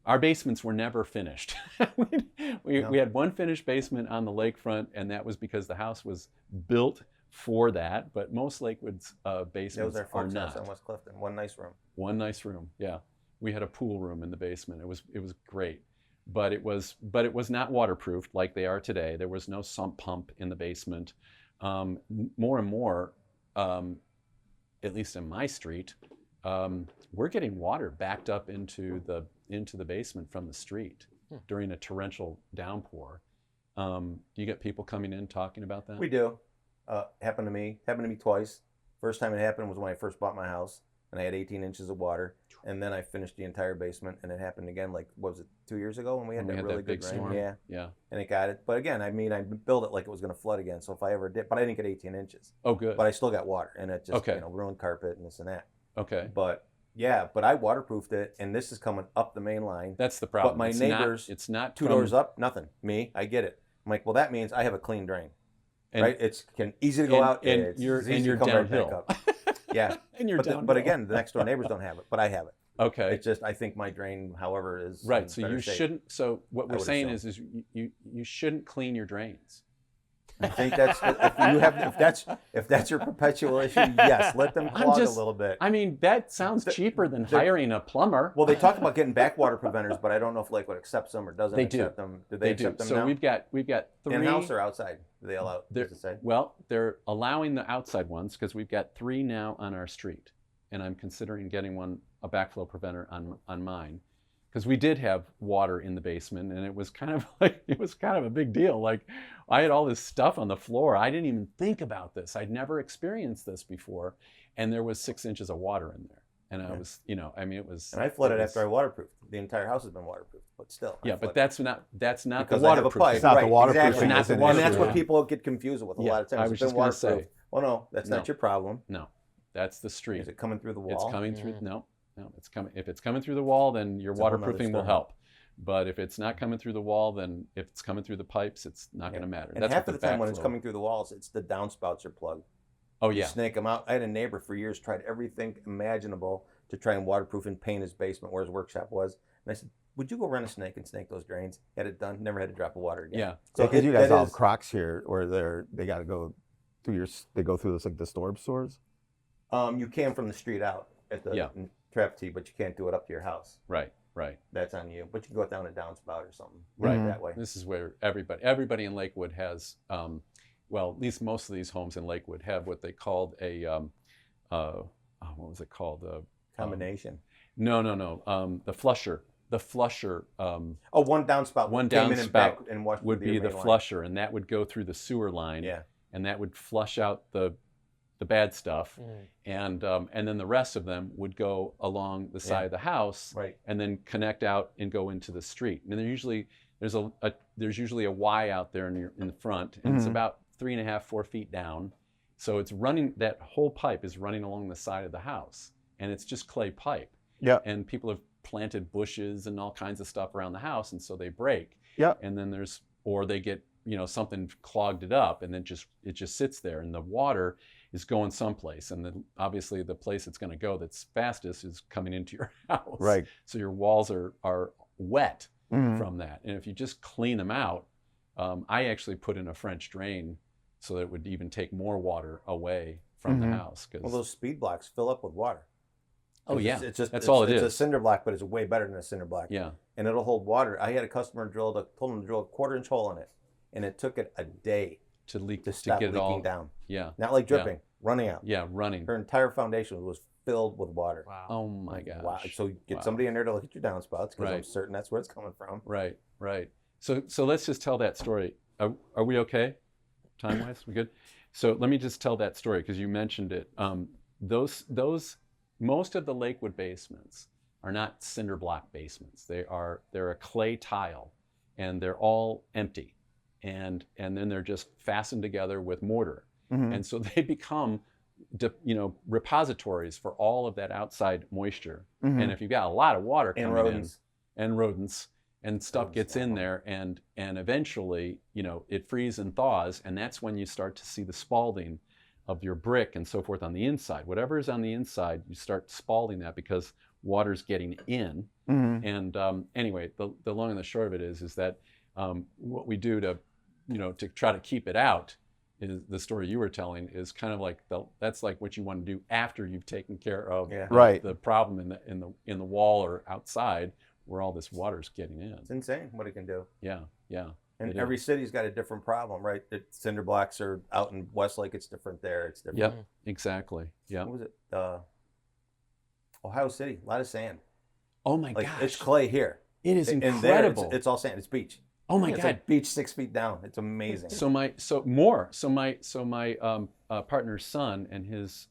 Our basements were never finished. we had one finished basement on the lakefront, and that was because the house was built for that. But most Lakewood's That was basements our are folks' house not. on West Clifton. One nice room. One nice room, yeah. We had a pool room in the basement. It was great, but it was not waterproofed like they are today. There was no sump pump in the basement. More and more, at least in my street, we're getting water backed up into the basement from the street during a torrential downpour. Do you get people coming in talking about that? We do. Happened to me twice. First time it happened was when I first bought my house, and I had 18 inches of water, and then I finished the entire basement, and it happened again, like, what was it, 2 years ago when we had When that we had really that good big rain? storm. Yeah, Yeah. and it got it. But again, I mean, I built it like it was going to flood again, so if I ever did, but I didn't get 18 inches. Oh, good. But I still got water, and it just Okay. ruined carpet and this and that. Okay. But yeah, but I waterproofed it, and this is coming up the main line. That's the problem. But my It's neighbors, it's not Two from- doors up, nothing. Me, I get it. I'm like, well, that means I have a clean drain, and, right? It's easy to go and- out, and it's you're- easy and to you're come right back downhill. up. Yeah, and you're but, downhill. but again, the next door neighbors don't have it, but I have it. Okay. It's just I think my drain, however, is Right. in So better you shape. shouldn't. So what I we're would saying assume. is you shouldn't clean your drains. I think that's if that's your perpetual issue. Yes, let them I'm clog just- a little bit. I mean, that sounds cheaper than they're- hiring a plumber. Well, they talk about getting backwater preventers, but I don't know if Lakewood accepts them or doesn't They do. accept them. Do they do. accept them So now? we've got three In-house or outside? Do they allow? They're- Does it say? Well, they're allowing the outside ones because we've got 3 now on our street, and I'm considering getting a backflow preventer on mine, because we did have water in the basement, and it was kind of a big deal. Like, I had all this stuff on the floor. I didn't even think about this. I'd never experienced this before, and there was 6 inches of water in there, and I was, I mean, it was. And I flooded it was- after I waterproofed. The entire house has been waterproofed, but still. I Yeah, but flooded. that's not because the I have a waterproof. pipe. It's not the right, waterproofing exactly. that's an And that's issue, what yeah. people get confused with a Yeah, lot of I times. was It's just been gonna say, waterproofed. Well, no, that's no. not your problem. No, that's the street. Is it coming through the wall? It's coming through. Mhm. No, it's coming. If it's coming through the wall, then your It's a whole nother waterproofing will story. help. But if it's not coming through the wall, then if it's coming through the pipes, it's not going to matter. And That's half what of the time when it's backflow- coming through the walls, it's the downspouts are plugged. Oh You yeah. snake them out. I had a neighbor for years tried everything imaginable to try and waterproof and paint his basement where his workshop was. And I said, would you go run a snake and snake those drains? Had it done. Never had a drop of water again. Yeah. So Because you guys that all have is- Crocs here, where they got to go through they go through this like the storm stores. You can from the street out at the Yeah. trap tee, but you can't do it up to your house. Right. That's on you. But you can go down a downspout or something. Right. That way. This is where everybody in Lakewood has, well, at least most of these homes in Lakewood have what they called what was it called? Combination. No. The flusher. The flusher One downspout. one came in and back downspout and washed would through be your the main line. flusher, and that would go through the sewer line. Yeah. And that would flush out the bad stuff, and then the rest of them would go along the side Yeah. of the house, Right. and then connect out and go into the street. And there's usually a Y out there in the front, and it's Mhm. about 3.5, 4 feet down. So it's running. That whole pipe is running along the side of the house, and it's just clay pipe. Yeah. And people have planted bushes and all kinds of stuff around the house, and so they break. Yeah. And then or they get something clogged it up, and then it just sits there, and the water is going someplace, and then obviously the place it's going to go that's fastest is coming into your house. Right. So your walls are wet Mhm. from that, and if you just clean them out, I actually put in a French drain so that it would even take more water away from the Mhm. house. Well, those speed blocks fill up with water. Oh yeah, It's just that's all it It's a is. cinder block, but it's way better than a cinder block. Yeah. And it'll hold water. I had a customer told him to drill a 1/4-inch hole in it, and it took it a day To leak to to stop get it leaking all down. Yeah. Not like dripping, running out. Yeah, running. Her entire foundation was filled with water. Wow. Oh my gosh. Wow. So you get Wow. somebody in there to look at your downspouts, because I'm Right. certain that's where it's coming from. Right, right. So let's just tell that story. Are we okay? Time-wise, we good? So let me just tell that story because you mentioned it. Those most of the Lakewood basements are not cinder block basements. They're a clay tile, and they're all empty, and then they're just fastened together with mortar, Mhm. and so they become repositories for all of that outside moisture. Mhm. And if you've got a lot of water And coming rodents. in, and rodents, and stuff Rodents, gets yeah. in there, and eventually, it freezes and thaws, and that's when you start to see the spalding of your brick and so forth on the inside. Whatever is on the inside, you start spalding that because water's getting in. Mhm. And anyway, the long and the short of it is that what we do to try to keep it out is the story you were telling is kind of like that's like what you want to do after you've taken care of Yeah. Right. the problem in the wall or outside where all this water's getting in. It's insane what it can do. Yeah, yeah. And It every is. city's got a different problem, right? The cinder blocks are out in Westlake. It's different there. It's different. Yep, exactly. Yeah. What was it? Ohio City. A lot of sand. Oh my Like gosh. it's clay here. It is And there incredible. it's all sand. It's beach. Oh my It's God. like beach 6 feet down. It's amazing. My partner's son and his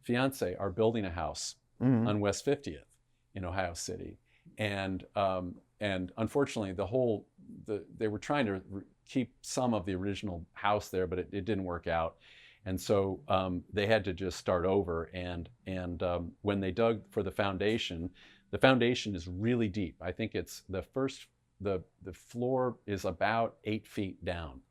fiance are building a house Mhm. on West 50th in Ohio City, and unfortunately they were trying to keep some of the original house there, but it didn't work out, and so they had to just start over. And when they dug for the foundation is really deep. I think it's the floor is about 8 feet down.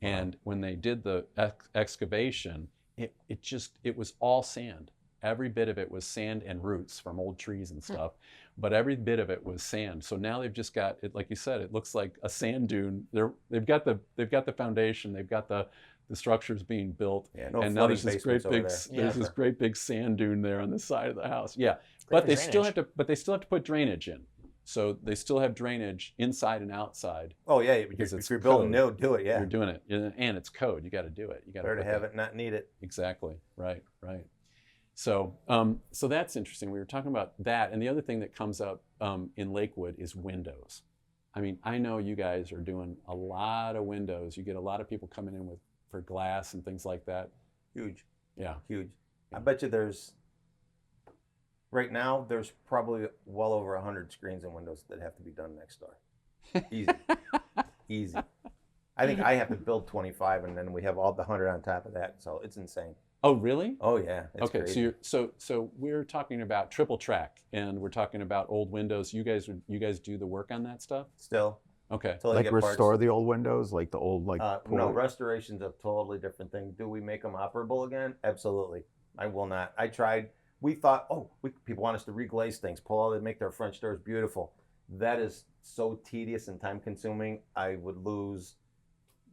And when they did the excavation, it was all sand. Every bit of it was sand and roots from old trees and stuff, but every bit of it was sand. So now they've just got it, like you said, it looks like a sand dune. They've got the foundation, they've got the structures being built, Yeah, no and now flooding there's this great basements over big there. there's this great big sand dune there on the side of the house. Yeah, Great but for they still drainage. have to put drainage in. So they still have drainage inside and outside. Oh yeah, Because if it's you're building code. new, do it. Yeah. You're doing it, and it's code. You got to do it. You got Better to have it, not need it. Exactly. Right. So, so that's interesting. We were talking about that, and the other thing that comes up in Lakewood is windows. I mean, I know you guys are doing a lot of windows. You get a lot of people coming in for glass and things like that. Huge, Yeah. huge. I bet you right now there's probably well over 100 screens and windows that have to be done next door. Easy, easy. I think I have to build 25, and then we have all the 100 on top of that. So it's insane. Oh, really? Oh yeah. It's Okay. crazy. So we're talking about triple track, and we're talking about old windows. You guys do the work on that stuff? Still, Okay. till they Like get parts. restore the old windows, like the old No, port- restoration's a totally different thing. Do we make them operable again? Absolutely. I will not. I tried. We thought, people want us to reglaze things, pull all that, make their French doors beautiful. That is so tedious and time consuming. I would lose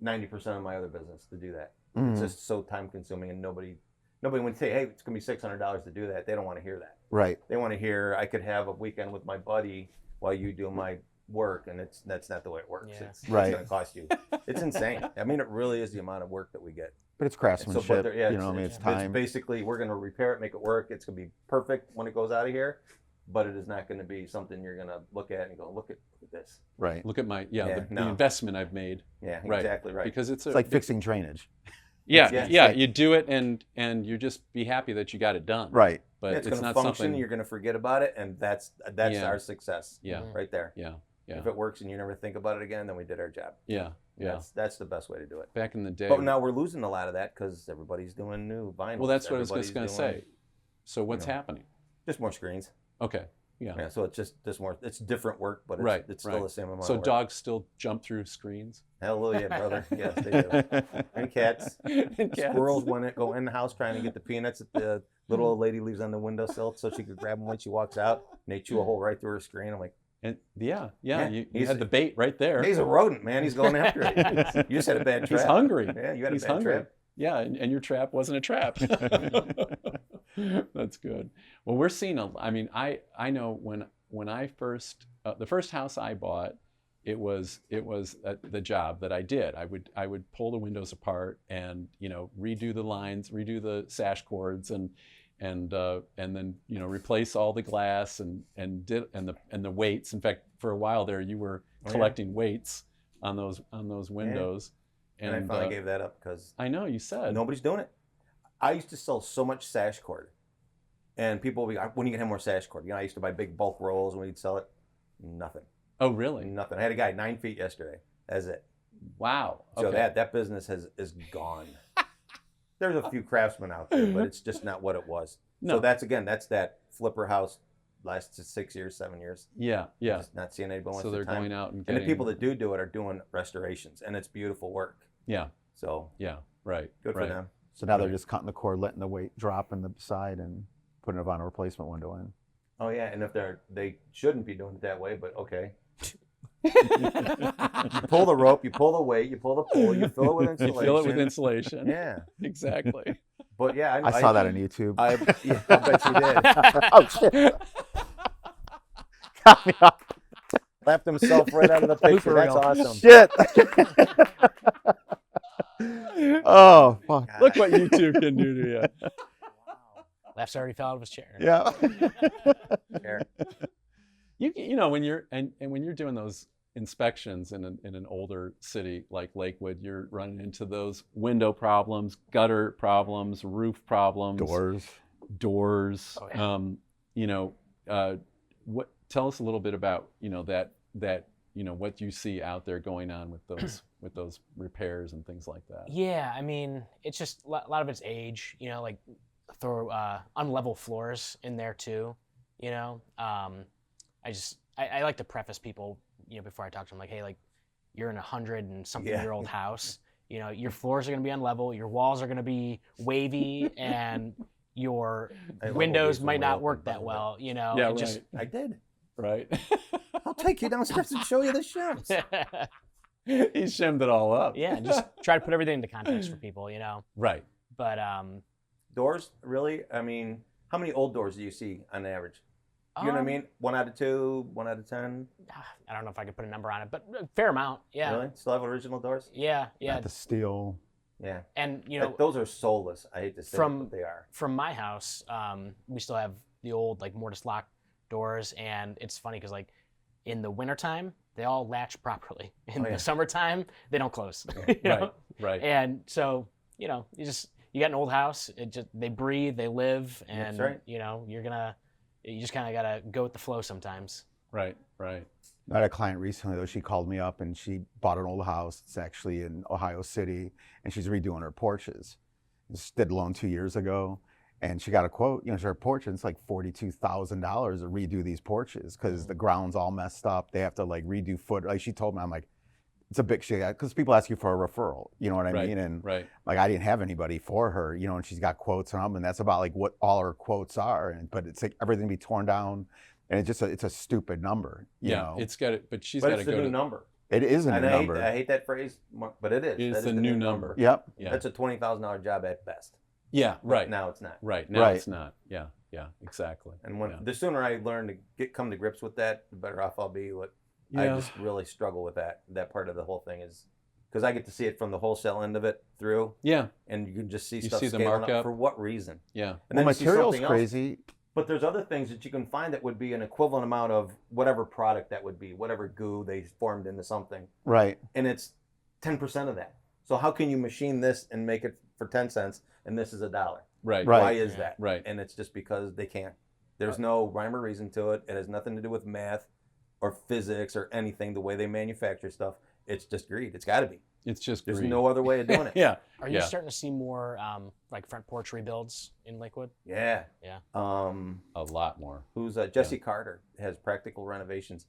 90% of my other business to do that. Mhm. It's just so time consuming, and nobody would say, hey, it's gonna be $600 to do that. They don't want to hear that. Right. They want to hear I could have a weekend with my buddy while you do my work, and that's not the way it works. Yeah. It's Right. going to cost you. It's insane. I mean, it really is the amount of work that we get. But it's So, craftsmanship. but there- yeah, you know, I mean, it's it's time. basically we're going to repair it, make it work. It's going to be perfect when it goes out of here, but it is not going to be something you're going to look at and go, look at this. Right. Look at my the no. investment I've made. Yeah, Right. exactly right. Because it's It's like fixing drainage. yeah. Yeah. You do it and you just be happy that you got it done. Right. But it's it's going to not function. something. You're going to forget about it, and that's Yeah. our success. Yeah. right there. Yeah. Yeah. If it works and you never think about it again, then we did our job. Yeah. Yeah. That's the best way to do it. Back in the day. But now we're losing a lot of that because everybody's doing new vinyl. Well, that's what I was just going to Everybody's say. So what's you know. happening? Just more screens. Okay. Yeah. Yeah, so it's just more. It's different work, but it's, Right, it's still right. the same amount. So of work. dogs still jump through screens. Hallelujah, brother. Yes, they do. And cats. And cats. Squirrels go in the house trying to get the peanuts that the little old lady leaves on the windowsill so she could grab them when she walks out. And they chew a hole right through her screen. I'm like, And Yeah, you he's- had the bait right there. he's a rodent, man. He's going after it. You just had a bad trap. He's hungry. Yeah, you had a He's bad hungry. trap. Yeah, and your trap wasn't a trap. That's good. Well, we're seeing I know when I first the first house I bought, it was the job that I did. I would pull the windows apart and redo the lines, redo the sash cords, and then replace all the glass and the weights. In fact, for a while there, you were collecting weights on those windows. And I finally gave that up because I know you said nobody's doing it. I used to sell so much sash cord, and people would be, when you can have more sash cord? I used to buy big bulk rolls when we'd sell it. Nothing. Oh, really? Nothing. I had a guy 9 feet yesterday. That's it. Wow. So Okay. that business is gone. There's a few craftsmen out there, but it's just not what it was. No. So that's that flipper house lasted 6 years, 7 years. Yeah. Just not seeing anybody waste So they're their time. going out and And getting. the people that do it are doing restorations, and it's beautiful work. Yeah. So Yeah. Right. good right. for them. So now they're just cutting the cord, letting the weight drop in the side, and putting a vinyl replacement window in. Oh yeah, and if they shouldn't be doing it that way, but okay. You pull the rope, you pull the weight, you pull the pole, you fill it with You insulation. fill it with insulation. Yeah, Exactly. but yeah, I saw that on YouTube. I bet you did. Oh shit! Got me off. Laughed himself right out of the picture. That's reel. awesome. Shit! Oh fuck! Look what YouTube can do to you. Laughs already fell out of his chair. Yeah. Here. When you're doing those inspections in an older city like Lakewood, you're running into those window problems, gutter problems, roof problems, doors. Oh, yeah. Tell us a little bit about that what you see out there going on with those repairs and things like that. Yeah, I mean, it's just a lot of it's age. Like throw unlevel floors in there too. I like to preface people, before I talk to them, like, hey, like, you're in 100-and-something-year-old house. Your floors are going to be unlevel, your walls are going to be wavy, and your windows might not work that well. Yeah, it right. just- I did. Right. I'll take you downstairs and show you the shims. He shimmed it all up. yeah, just try to put everything into context for people. Right. But Doors, really? I mean, how many old doors do you see on average? You know what I mean? 1 out of 2, 1 out of 10. I don't know if I could put a number on it, but a fair amount. Yeah. Really? Still have original doors? Yeah. The steel. Yeah. And Those are soulless. I hate to say it, but they are. from my house, we still have the old mortise lock doors, and it's funny because in the wintertime they all latch properly. In the summertime they don't close. Right. And so you got an old house. They breathe, they live, and That's right. you just kind of gotta go with the flow sometimes. Right. I had a client recently, though. She called me up and she bought an old house. It's actually in Ohio City, and she's redoing her porches. She did a loan 2 years ago, and she got a quote. Her porch, and it's like $42,000 to redo these porches because the ground's all messed up. They have to redo foot. Like she told me, I'm like, it's a big shit because people ask you for a referral. You know what I mean? And right. I didn't have anybody for her. And she's got quotes on them, and that's about what all her quotes are. But it's everything be torn down. And it's a stupid number, you know. It's got it, but she's But got to it's the go new to number. It is a new number. I hate that phrase, but it is. It's That is the new number. Yep. Yeah. That's a $20,000 job at best. Yeah. But Right. now it's not. Right. Now Right. it's not. Yeah. Exactly. And Yeah. the sooner I learn to come to grips with that, the better off I'll be. I Yeah. just really struggle with that part of the whole thing is because I get to see it from the wholesale end of it through, Yeah. and you can just see You stuff see the scaling markup. up for what reason. Yeah. And Well, then you see material's something else. crazy. But there's other things that you can find that would be an equivalent amount of whatever product that would be, whatever goo they formed into something, Right. and it's 10% of that. So how can you machine this and make it for 10 cents and this is $1? Right. Right. Why is that? Right. And it's just because they can't. There's no rhyme or reason to it. It has nothing to do with math or physics or anything, the way they manufacture stuff. It's just greed. It's got to be. It's just There's greed. no other way of doing it. Yeah. Are you Yeah. starting to see more like front porch rebuilds in Lakewood? Yeah. Yeah. A lot more. Who's Jesse Carter has Practical Renovations.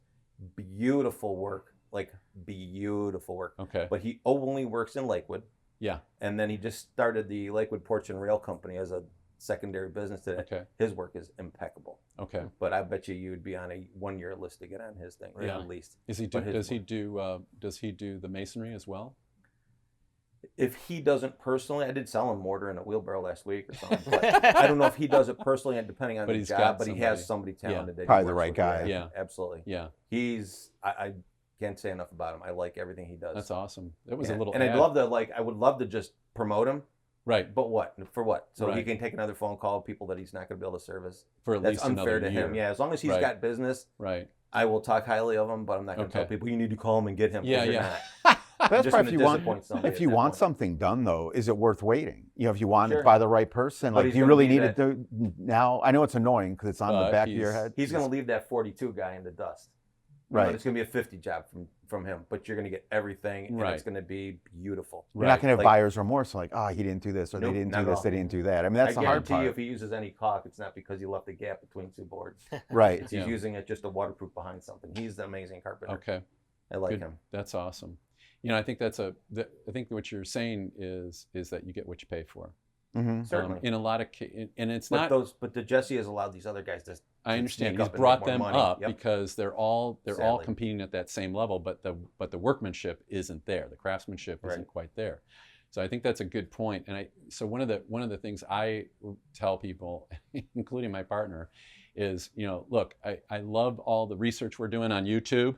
Beautiful work, like beautiful work. Okay. But he only works in Lakewood, Yeah. and then he just started the Lakewood Porch and Rail Company as a secondary business today. Okay. His work is impeccable. Okay. But I bet you would be on a 1-year list to get on his thing, Yeah. at least. Does he But his does he do the masonry as well? If he doesn't personally, I did sell him mortar in a wheelbarrow last week or something. But I don't know if he does it personally, and depending on But the he's job. got But he somebody. has somebody talented. That he Probably the works right with. guy. Yeah. Absolutely. Yeah. I can't say enough about him. I like everything he does. That's awesome. It was Yeah. a little and ad. I would love to just promote him, Right. but what? For what? So he Right. can take another phone call of people that he's not going to be able to service. For at That's least unfair another to year. him. Yeah, as long as he's Right. got business, Right. I will talk highly of him, but I'm not going to tell Okay. people you need to call him and get him. 'cause Yeah, you're yeah. not. That's just probably if gonna you want. disappoint somebody If at you that want point. something done, though, is it worth waiting? You know, if you want Sure. it by the right person, But like, he's do you gonna really be need it to now? I know it's annoying because it's on the But back of your he's- head. He's going to leave that 42 guy in the dust. Right. It's going to be a 50 job from him, but you're going to get everything, and Right. it's going to be beautiful. You're not going to have Like- buyer's remorse, like, oh, he didn't do this, or Nope, they didn't not do at this, all. they didn't do that. I mean, that's I the hard guarantee part. you, if he uses any caulk, it's not because he left a gap between two boards. Right. He's Yeah. using it just to waterproof behind something. He's an amazing carpenter. Okay. I like Good. him. That's awesome. I think I think what you're saying is that you get what you pay for. Hmm. Certainly. In a lot of and it's But not. the Jesse has allowed these other guys to. I understand. sneak He's up and brought make more them money. up Yep. because they're all Sadly. competing at that same level, but the workmanship isn't there. The craftsmanship isn't Right. quite there. So I think that's a good point. And so one of the things I tell people, including my partner, is look, I love all the research we're doing on YouTube.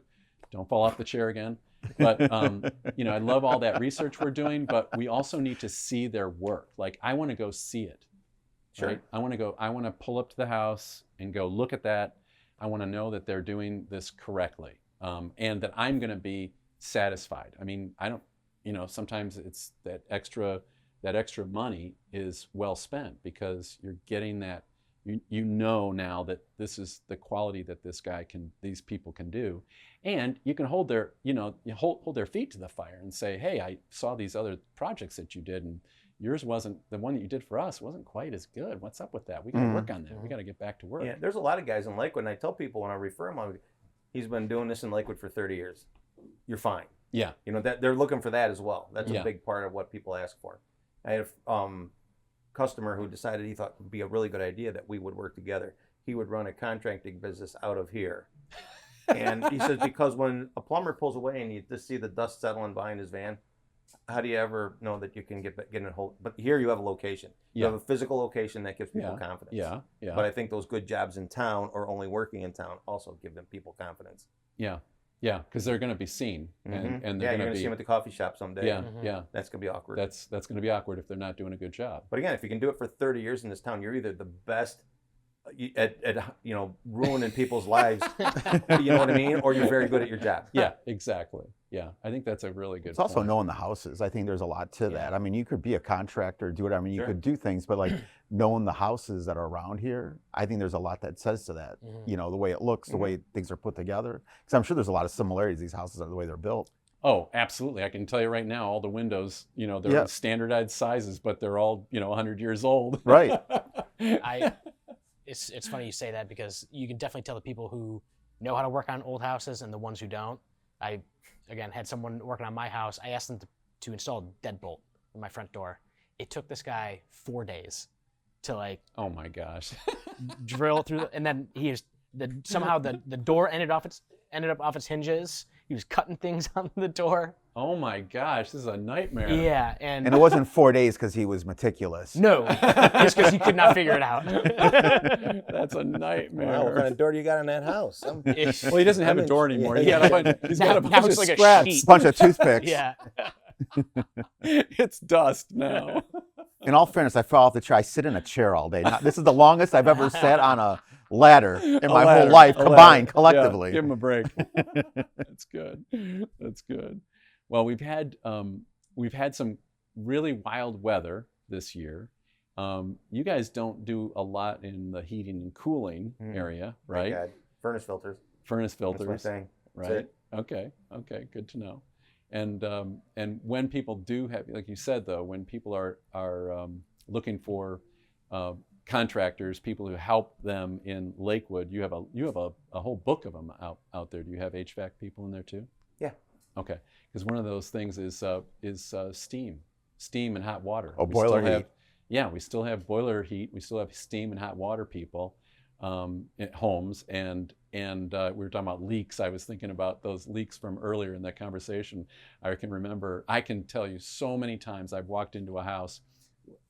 Don't fall off the chair again. But I love all that research we're doing, but we also need to see their work. Like, I want to go see it. Sure. Right? I want to pull up to the house and go look at that. I want to know that they're doing this correctly, and that I'm going to be satisfied. I mean, I don't, sometimes it's that extra money is well spent because you're getting that. Now that this is the quality that these people can do, and you can hold their, hold their feet to the fire and say, hey, I saw these other projects that you did, and yours wasn't, the one that you did for us wasn't quite as good. What's up with that? We got to work on that. We got to get back to work. Yeah, there's a lot of guys in Lakewood, and I tell people when I refer him, he's been doing this in Lakewood for 30 years. You're fine. Yeah. That they're looking for that as well. That's Yeah. a big part of what people ask for. I had a customer who decided he thought it would be a really good idea that we would work together. He would run a contracting business out of here. And he says, because when a plumber pulls away and you just see the dust settling behind his van, how do you ever know that you can get in a hold? But here you have a location. You Yeah. have a physical location that gives people Yeah. confidence. Yeah. Yeah. But I think those good jobs in town or only working in town also give them people confidence. Yeah. Yeah. Because they're going to be seen, and Mhm. they're yeah, you're going going to to see be. them at the coffee shop someday. Yeah. Mhm. Yeah. That's going to be awkward. That's going to be awkward if they're not doing a good job. But again, if you can do it for 30 years in this town, you're either the best at ruining people's lives, you know what I mean, or you're very good at your job. Yeah. Exactly. Yeah. I think that's a really good. It's also point. knowing the houses. I think there's a lot to that. I mean, you could be a contractor, do whatever. I mean, you Sure. could do things, but like knowing the houses that are around here, I think there's a lot that says to that. Mhm. The way it looks, the way things are put together. Because I'm sure there's a lot of similarities. These houses are the way they're built. Oh, absolutely. I can tell you right now, all the windows, they're Yeah. standardized sizes, but they're all, 100 years old. Right. It's funny you say that because you can definitely tell the people who know how to work on old houses and the ones who don't. I, again, had someone working on my house. I asked them to install a deadbolt in my front door. It took this guy 4 days to Oh my gosh. drill through, and then somehow the door ended up off its hinges. He was cutting things on the door. Oh my gosh, this is a nightmare. Yeah, and And it wasn't 4 days because he was meticulous. no, just because he could not figure it out. That's a nightmare. Wow, what kind of door do you got in that house? Well, he doesn't have a door anymore. He's Yeah. got a Now bunch it's of like a scraps. sheet. Bunch of toothpicks. Yeah. It's dust now. In all fairness, I fell off the chair. I sit in a chair all day. This is the longest I've ever sat on a ladder in my whole life combined, collectively. Yeah, give him a break. That's good. That's good. Well, we've had some really wild weather this year. You guys don't do a lot in the heating and cooling area, right? God. Furnace filters. Furnace That's my filters, thing. That's right? it. Okay, good to know. And when people do have, like you said though, when people are looking for contractors, people who help them in Lakewood, you have a whole book of them out there. Do you have HVAC people in there too? Yeah. Okay, because one of those things is steam and hot water. Oh, We boiler still have- heat. Yeah, we still have boiler heat. We still have steam and hot water people at homes, and we were talking about leaks. I was thinking about those leaks from earlier in that conversation. I can tell you so many times I've walked into a house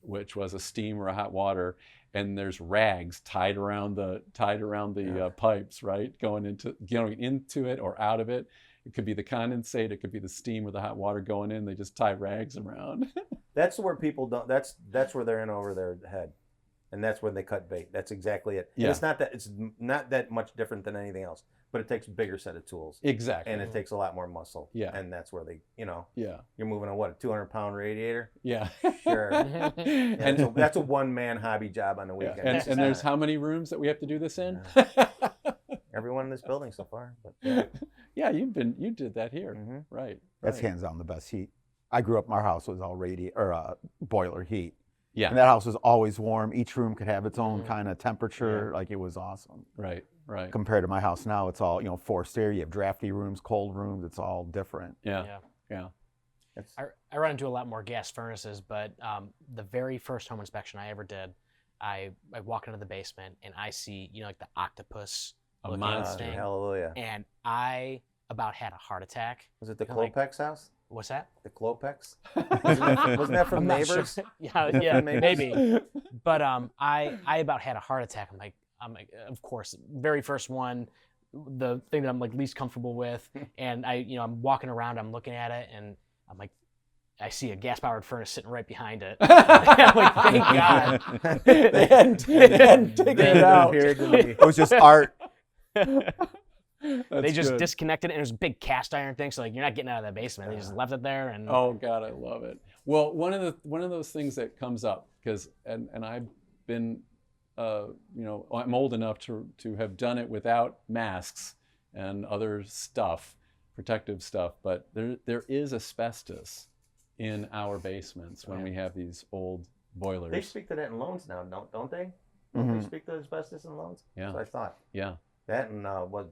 which was a steam or a hot water, and there's rags tied around the pipes, right, going into it or out of it. It could be the condensate, it could be the steam or the hot water going in. They just tie rags around. That's where people don't. That's where they're in over their head, and that's where they cut bait. That's exactly it. Yeah. And it's not that much different than anything else, but it takes a bigger set of tools, Exactly. and it takes a lot more muscle. Yeah. And that's where they, Yeah. you're moving a 200-pound radiator. Yeah. Sure. And, That's a one-man hobby job on the yeah. weekend. And there's how many rooms that we have to do this in? Everyone in this building so far. But yeah. Yeah, you did that here, Mhm. right? That's right. hands down the best heat. I grew up, our house was all boiler heat. Yeah. And that house was always warm. Each room could have its own kind of temperature. Like it was awesome. Right. Right. Compared to my house now, it's all, forced air. You have drafty rooms, cold rooms. It's all different. Yeah. Yeah. Yeah. It's, I run into a lot more gas furnaces, but the very first home inspection I ever did, I walk into the basement and I see, like the octopus A looking monster. thing, hallelujah. and I about had a heart attack. Was it the I'm like- Klopex house? What's that? The Klopex? Wasn't that from I'm not sure. Neighbors? Yeah, Neighbors? maybe. But I about had a heart attack. I'm like, of course, very first one, the thing that I'm like least comfortable with, and I'm walking around, I'm looking at it, and I'm like, I see a gas-powered furnace sitting right behind it. I'm like, thank God. They hadn't taken it out. It was just art. They just good. disconnected it, and it was a big cast iron thing, so like you're not getting out of that basement. They just left it there, and Oh God, I love it. Well, one of those things that comes up, because and I've been I'm old enough to have done it without masks and other stuff, protective stuff, but there is asbestos in our basements when we have these old boilers. They speak to that in loans now, don't they? Mhm. They speak to asbestos in loans? Yeah. So I thought. Yeah. That and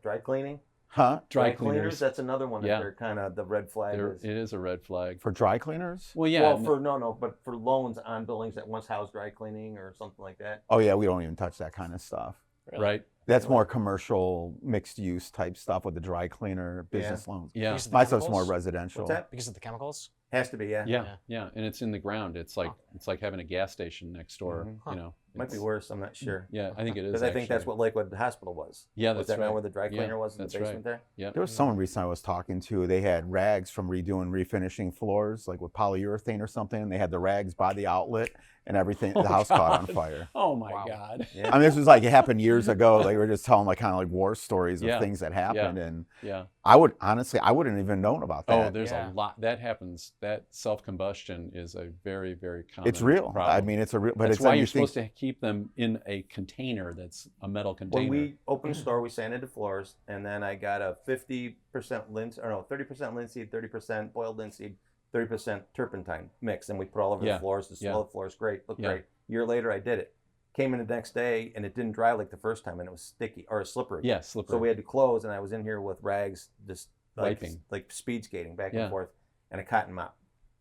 dry cleaning? Huh? Dry cleaners. That's another one that Yeah. they're kind of the red flag It is a red flag. For dry cleaners? Well, yeah. Well, but for loans on buildings that once housed dry cleaning or something like that. Oh, yeah, we don't even touch that kind of stuff. right. That's more commercial, mixed use type stuff with the dry cleaner, business loans. Yeah. because of the My stuff's more chemicals? residential. What's that? Because of the chemicals. Has to be, yeah. Yeah. And it's in the ground. It's like having a gas station next door. Mhm. Might be It's- worse, I'm not sure. Yeah, I think it is. Because I think that's actually. what Lakewood Hospital was. Yeah, Was that's that right. not where the dry Yeah, cleaner was in the that's basement there? Yeah. There was someone recently I was talking to. They had rags from refinishing floors, like with polyurethane or something. They had the rags by the outlet and everything. The house caught on fire. Oh my Wow. God. Yeah. I mean, this was like, it happened years ago. Like, we were just telling like kind of like war stories of Yeah. things that happened. And Yeah. I wouldn't even known about Oh, that. there's Yeah. a lot that happens. That self-combustion is a very, very common. It's real. problem. I mean, it's a real, but That's it's why then you're you think, supposed to keep them in a container that's a metal container. When we opened the store, we sanded the floors, and then I got a 30% linseed, 30% boiled linseed, 30% turpentine mix, and we put all over Yeah. the floors. The Yeah. slow floors, great, looked Yeah. great. Year later, I did it. Came in the next day, and it didn't dry like the first time, and it was sticky or slippery. Yeah, slippery. So we had to close, and I was in here with rags, just Wiping. like speed skating back Yeah. and forth, and a cotton mop.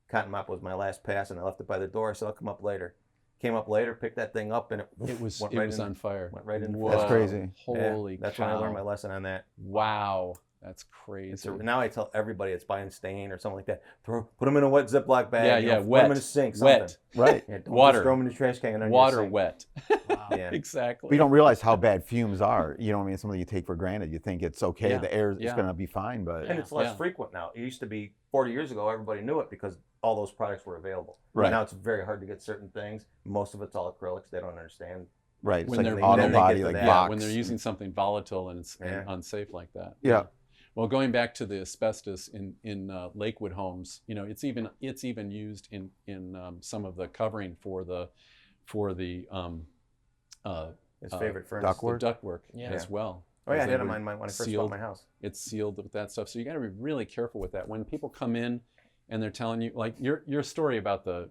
Cotton mop was my last pass, and I left it by the door, so I'll come up later. Came up later, picked that thing up, and It was went right in, on fire. went right in. Whoa. That's crazy. Yeah, Holy that's cow. when I learned my lesson on that. Wow. That's It's crazy. now I tell everybody it's buying stain or something like that. Put them in a wet Ziploc bag. Yeah, you yeah, know, Put wet. them in a sink. Wet. Something. right. Yeah, don't Water. Just throw them in the trash can. And on Water your sink. wet. Wow. Yeah. Exactly. We don't realize how bad fumes are. You know what I mean? Something you take for granted. You think it's okay. Yeah. The air is Yeah. going to be fine, but And it's less Yeah. frequent now. It used to be 40 years ago, everybody knew it because all those products were available. Right. Now it's very hard to get certain things. Most of it's all acrylics. They don't understand. right. It's When like they're- an then auto they get body, to like that. Yeah, Vox. when they're using something volatile and it's Yeah. unsafe like that. Yeah. Well, going back to the asbestos in Lakewood homes, it's even used in some of the covering for the His favorite furnace. ductwork. the ductwork Yeah. as well. Oh yeah, as I they had were mine when I first bought sealed. my house. It's sealed with that stuff. So you got to be really careful with that. When people come in and they're telling you, like your story about the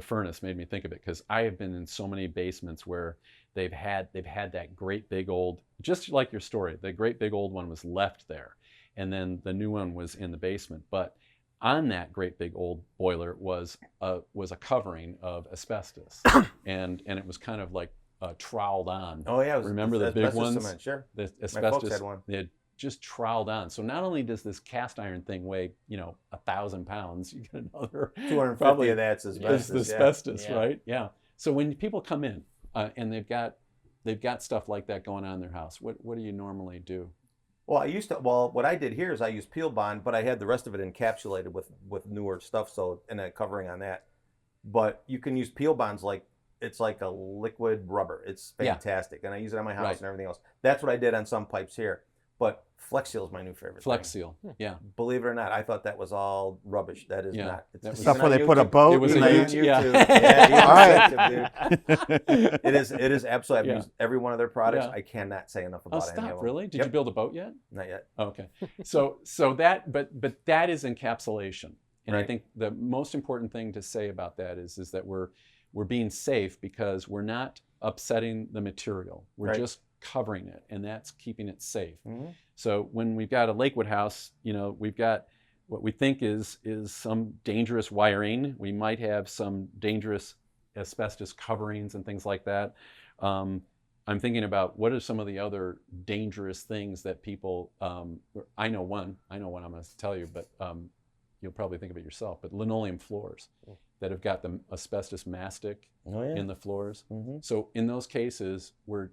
furnace made me think of it, because I have been in so many basements where they've had that great big old, just like your story, the great big old one was left there, and then the new one was in the basement. But on that great big old boiler was a covering of asbestos, and it was kind of like troweled on. Oh yeah, it was, Remember the big asbestos ones? Cement, sure. The My folks asbestos, had one. they had just troweled on. So not only does this cast iron thing weigh 1,000 pounds, you get another 250 probably of that's asbestos. is asbestos, Yeah. right? Yeah. So when people come in and they've got stuff like that going on in their house, what do you normally do? Well, what I did here is I used peel bond, but I had the rest of it encapsulated with newer stuff, so and a covering on that. But you can use peel bonds it's like a liquid rubber. It's fantastic, and I use it on my house Right. and everything else. That's what I did on some pipes here. But Flex Seal is my new favorite. Flex thing. Seal. Yeah. Believe it or not, I thought that was all rubbish. That is Yeah, not. It's that was- Stuff even where on they put a YouTube. boat. It was and a they- Even on YouTube- YouTube. yeah. Yeah, All right. right. It is absolutely. I've Yeah. used every one of their products. Yeah. I cannot say enough Oh, about any of stop! them. Really? Did Yep. you build a boat yet? Not yet. Okay. So that, but that is encapsulation, and I Right. think the most important thing to say about that is that we're being safe, because we're not upsetting the material. We're Right. just covering it, and that's keeping it safe. Mhm. So when we've got a Lakewood house, we've got what we think is some dangerous wiring. We might have some dangerous asbestos coverings and things like that. I'm thinking about what are some of the other dangerous things that people. I know one I'm going to tell you, but you'll probably think of it yourself. But linoleum floors that have got the asbestos mastic Oh yeah. in the floors. Mhm. So in those cases, we're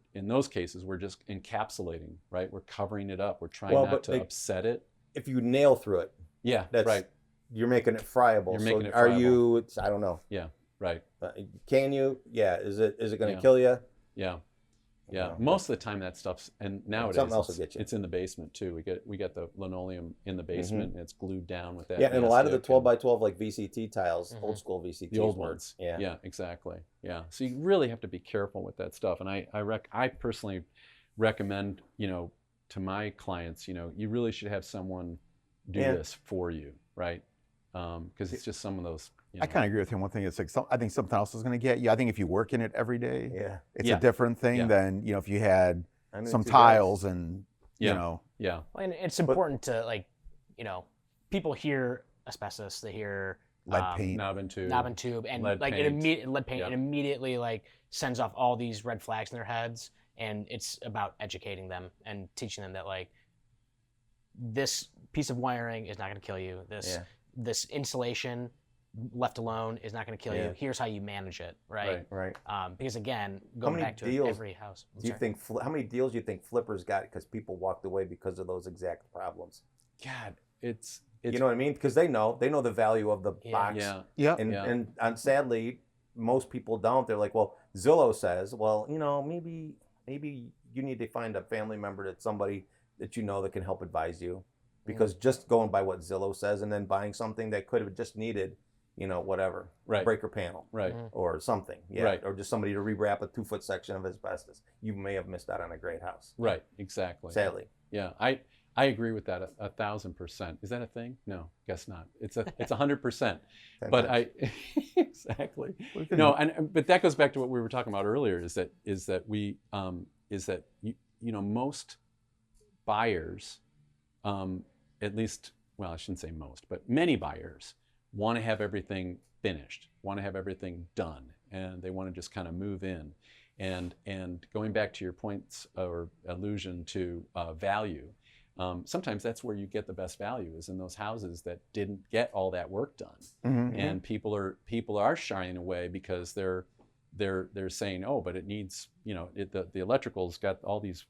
just encapsulating, right? We're covering it up. We're trying Well, not but to they- upset it. If you nail through it, Yeah, that's right. You're making it friable. You're so making it are friable. you? I don't know. Yeah, right. Can you? Yeah. Is it going to Yeah. kill you? Yeah, yeah. No, Most of the time that stuff's, and nowadays something else will it's, get you. it's in the basement too. We get the linoleum in the basement, and it's glued down with that. Yeah, and a lot of the mastic 12 and by 12 like VCT tiles, Mhm. old school VCTs. the old work. ones. Yeah. Yeah, exactly. Yeah. So you really have to be careful with that stuff. And I personally recommend, to my clients, you really should have someone do Yeah. this for you, right? Because it's just some of those. I kind of agree with him. One thing is like I think something else is going to get you. I think if you work in it every day, Yeah. it's Yeah. a different thing Yeah. than if you had I knew some two tiles and Yeah. you know. Yeah. And it's important to people hear asbestos, they hear Lead paint. Knob and tube. knob and tube, and lead like paint. lead paint, Yeah. it immediately sends off all these red flags in their heads. And it's about educating them and teaching them that this piece of wiring is not going to kill you. This insulation left alone is not going to kill Yeah. you. Here's how you manage it, right? Right. Because again, going many back to deals every house. I'm Do you sorry. think how many deals do you think flippers got because people walked away because of those exact problems? God, it's You know what I mean? Because they know the value of the Yeah. box. yeah. Yeah. And, Yeah. and sadly, most people don't. They're like, well, Zillow says, well, maybe you need to find a family member that's somebody that that can help advise you, because just going by what Zillow says and then buying something that could have just needed, whatever, Right. breaker panel Right. Mhm. or something, Right. or just somebody to rewrap a 2-foot section of asbestos, you may have missed out on a great house. Right. Exactly. Sadly, Yeah, I agree with that 1,000%. Is that a thing? No, guess not. It's 100%. 10 But times. exactly. No, but that goes back to what we were talking about earlier. Is that most buyers, at least, well, I shouldn't say most, but many buyers want to have everything finished, want to have everything done, and they want to just kind of move in. And going back to your points or allusion to value, sometimes that's where you get the best value, is in those houses that didn't get all that work done. Mhm. And people are shying away because they're saying, oh, but it needs, the electrical's got all these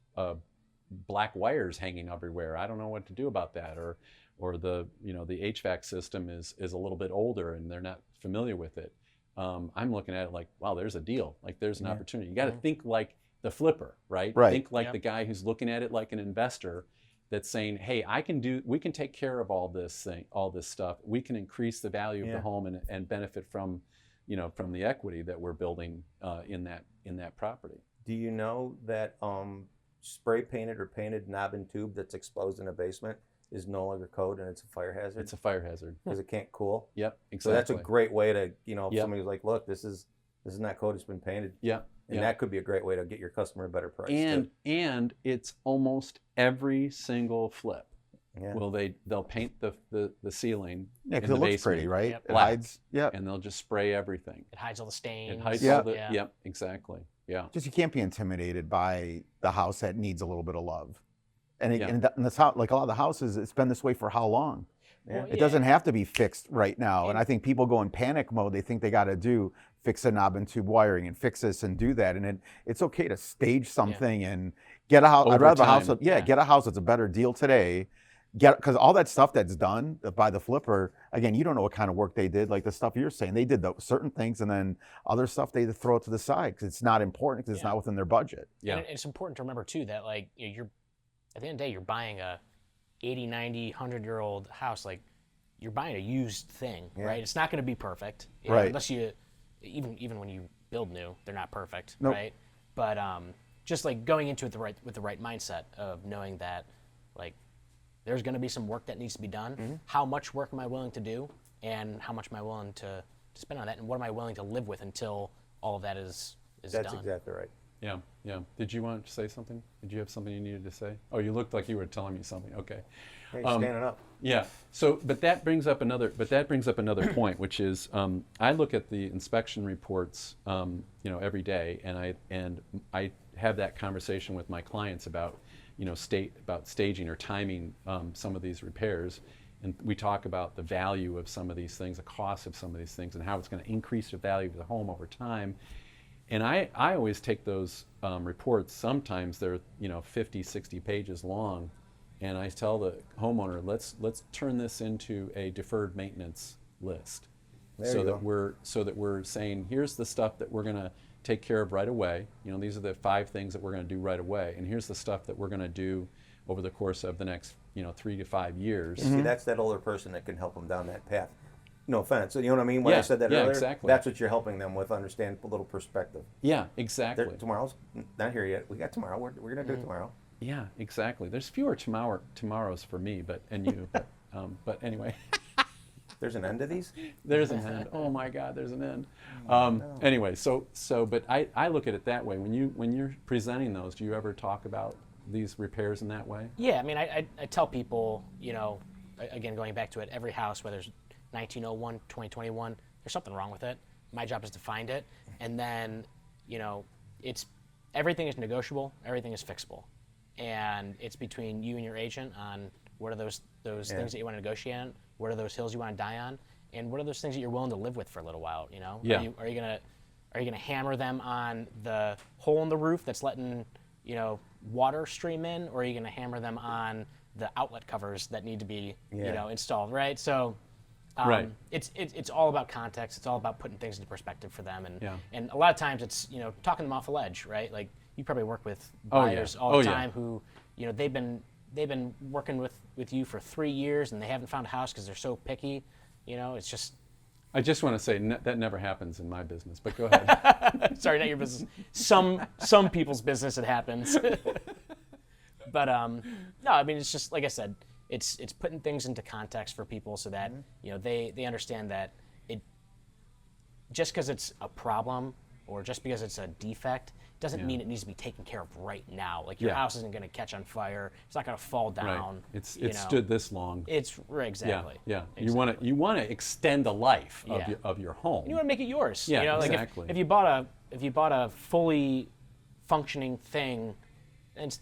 black wires hanging everywhere. I don't know what to do about that, or the the HVAC system is a little bit older and they're not familiar with it. I'm looking at it like, wow, there's a deal. Like there's an opportunity. You got to think like the flipper, right? Right. Think like Yep. the guy who's looking at it like an investor, that's saying, hey, we can take care of all this stuff. We can increase the value of the home and benefit from the equity that we're building in that property. do you know that spray painted or painted knob and tube that's exposed in a basement is no longer code and it's a fire hazard It's a fire hazard. because it can't cool. Yep, So exactly. that's a great way to, you know, if Yep. somebody's like, look, this is not code, it's been painted. Yep. And yep. that could be a great way to get your customer a better price. And it's almost every single flip. Yeah. Will they'll paint the ceiling Yeah, in because the it looks basement, pretty, right? Yep. It Black. hides. Yeah. and they'll just spray everything. It hides all the stains. It hides Yeah. all the, Yeah. yep, exactly. Yeah. Just you can't be intimidated by the house that needs a little bit of love. And Yeah. and that's how, like a lot of the houses, it's been this way for how long? Yeah. It doesn't have to be fixed right now. And I think people go in panic mode. They think they got to fix a knob and tube wiring and fix this and do that. And it's okay to stage something and get a house. I'd Over rather have a house. time. Yeah, get a house that's a better deal today. Because all that stuff that's done by the flipper, again, you don't know what kind of work they did. Like the stuff you're saying, they did certain things, and then other stuff they throw it to the side because it's not important because it's not within their budget. Yeah. And it's important to remember too that like you're at the end of the day you're buying a 80, 90, 100-year-old house. Like you're buying a used thing, right? It's not going to be perfect, you know, Right. unless you even when you build new, they're not perfect, Nope. right? But just like going into it with the right mindset of knowing that like there's going to be some work that needs to be done. Mm-hmm. How much work am I willing to do, and how much am I willing to spend on that, and what am I willing to live with until all of that is That's done? exactly right. Yeah, yeah. Did you want to say something? Did you have something you needed to say? Oh, you looked like you were telling me something. Okay. Hey, standing up. Yeah. So, but that brings up another point, which is I look at the inspection reports, every day, and I have that conversation with my clients about, about staging or timing some of these repairs, and we talk about the value of some of these things, the cost of some of these things, and how it's going to increase the value of the home over time. And I always take those reports. Sometimes they're 50, 60 pages long. And I tell the homeowner, let's turn this into a deferred maintenance list, so that we're saying, here's the stuff that we're going to take care of right away. These are the 5 things that we're going to do right away, and here's the stuff that we're going to do over the course of the next 3 to 5 years. See, that's that older person that can help them down that path. No offense. So you know what I mean when Yeah, I said that yeah, earlier? exactly. That's what you're helping them with, understand a little perspective. Yeah, exactly. Tomorrow's not here yet. We got tomorrow. We're going to do it tomorrow. Yeah, exactly. There's fewer tomorrows for me, and you. But anyway. There's an end to these? There's an end. Oh my God, there's an end. Anyway, but I look at it that way. When you're presenting those, do you ever talk about these repairs in that way? Yeah, I mean, I tell people, again, going back to it, every house, whether it's 1901, 2021, there's something wrong with it. My job is to find it, and then, everything is negotiable, everything is fixable, and it's between you and your agent on what are those things that you want to negotiate on, what are those hills you want to die on, and what are those things that you're willing to live with for a little while. Yeah. Are you gonna hammer them on the hole in the roof that's letting water stream in, or are you gonna hammer them on the outlet covers that need to be installed, right? So Right. It's all about context. It's all about putting things into perspective for them, Yeah. and a lot of times it's talking them off a ledge, right? Like you probably work with Oh, yeah. buyers all Oh, the yeah. time who they've been working with you for 3 years and they haven't found a house because they're so picky. It's just I just want to say that never happens in my business, but go ahead. sorry, not your business. Some people's business it happens, but no, I mean it's just like I said. It's putting things into context for people so that they understand that it just because it's a problem or just because it's a defect doesn't mean it needs to be taken care of right now. Like your house isn't going to catch on fire. It's not going to fall down. Right. It's stood this long. It's exactly. Yeah. Exactly. You want to extend the life Yeah. of your home. You want to make it yours. Yeah, like exactly. if you bought a fully functioning thing, and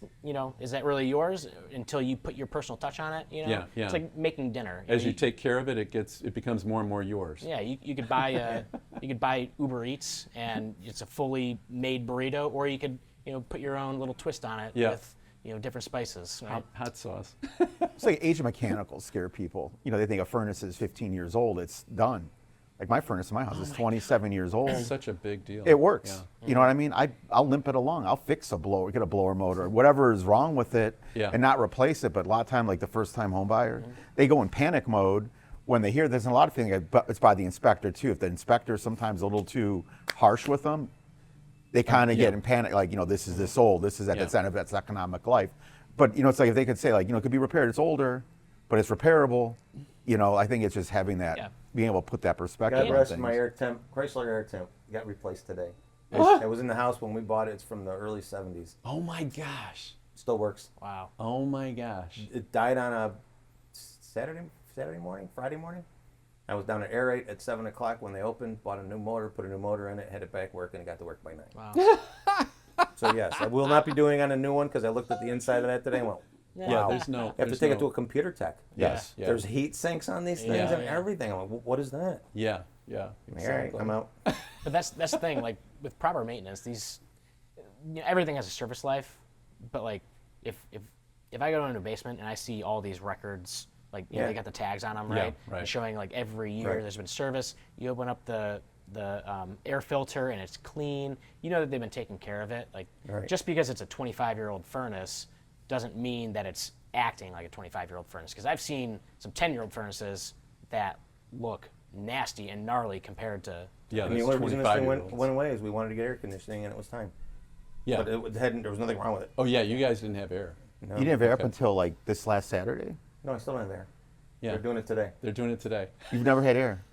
is that really yours until you put your personal touch on it? Yeah. It's like making dinner. As you take care of it, it becomes more and more yours. Yeah, you could buy Uber Eats and it's a fully made burrito, or you could put your own little twist on it with different spices. Right? Hot sauce. It's like Asian mechanicals scare people. They think a furnace is 15 years old, it's done. Like my furnace in my house is 27 years old. It's such a big deal. It works. Yeah. You know what I mean? I'll limp it along. I'll fix a blower, get a blower motor, whatever is wrong with it, and not replace it. But a lot of time, like the first time home buyer, they go in panic mode when they hear there's a lot of things, but it's by the inspector too. If the inspector is sometimes a little too harsh with them, they kind of yeah. get in panic, like, this is this old, this is at Yeah. its end of its economic life. But, it's like if they could say, like, it could be repaired, it's older, but it's repairable. I think it's just having that, Yeah. being able to put that perspective God on rest things. my air temp. Chrysler air temp got replaced today. What? It was in the house when we bought it. It's from the early 70s. Oh my gosh. Still works. Wow. Oh my gosh. It died on a Friday morning. I was down at Air 8 at 7 o'clock when they opened, bought a new motor, put a new motor in it, had it back working, and got to work by 9. Wow. So yes, I will not be doing on a new one because I looked at the inside of that today and went, Yeah, wow. there's no. You have to there's take no, it to a computer tech. Yes. Yeah. There's heat sinks on these things Yeah. and everything. I'm like, what is that? Yeah, yeah. All right, I'm out. But that's the thing. Like with proper maintenance, everything has a service life. But like if I go into a basement and I see all these records, like Yeah. they got the tags on them, Yeah, right? right. And showing like every year Right. there's been service. You open up the air filter and it's clean. You know that they've been taking care of it. Like Right. just because it's a 25-year-old furnace doesn't mean that it's acting like a 25-year-old furnace. Because I've seen some 10-year-old furnaces that look nasty and gnarly compared to. Yeah, And the that's only reason this thing 25-year-olds. went away is we wanted to get air conditioning and it was time. Yeah. But there was nothing wrong with it. Oh yeah, you guys didn't have air. No, You didn't have air up Okay. until, like, this last Saturday? no, I still don't have air. Yeah. They're doing it today. They're doing it today. You've never had air?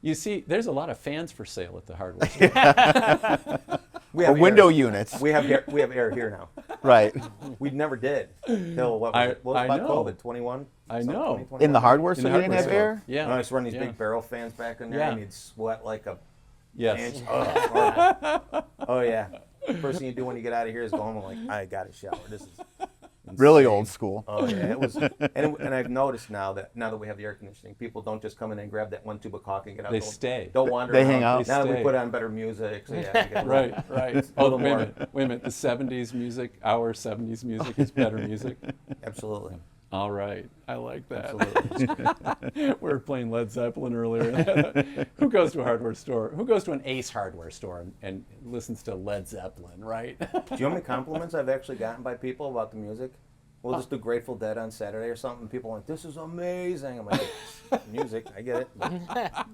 You see, there's a lot of fans for sale at the hardware store. We Or have window air. units. We have air here now. Right. We never did till what was I about know. COVID? 21. I Something, know. 20, In the hardware In store, the you didn't have hardware air? store. Yeah. And I used to run these yeah. big barrel fans back in there, Yeah. and you'd sweat like a Yes. inch. Oh, oh yeah. First thing you do when you get out of here is go home and like, I got to shower. This is Really insane. old school. Oh yeah, it was. And I've noticed now that we have the air conditioning, people don't just come in and grab that one tube of caulk and get out. They Don't- stay. Don't wander. They around. hang out. Now They we stay. put on better music. So yeah, we get Right, right. a Oh, little wait a more. minute. Wait a minute. The 70s music, our 70s music is better music. Absolutely. All right. I like that. Absolutely. We were playing Led Zeppelin earlier. Who goes to a hardware store? Who goes to an Ace hardware store and listens to Led Zeppelin, right? Do you know how many compliments I've actually gotten by people about the music? We'll just do Grateful Dead on Saturday or something. People are like, this is amazing. I'm like, it's music, I get it.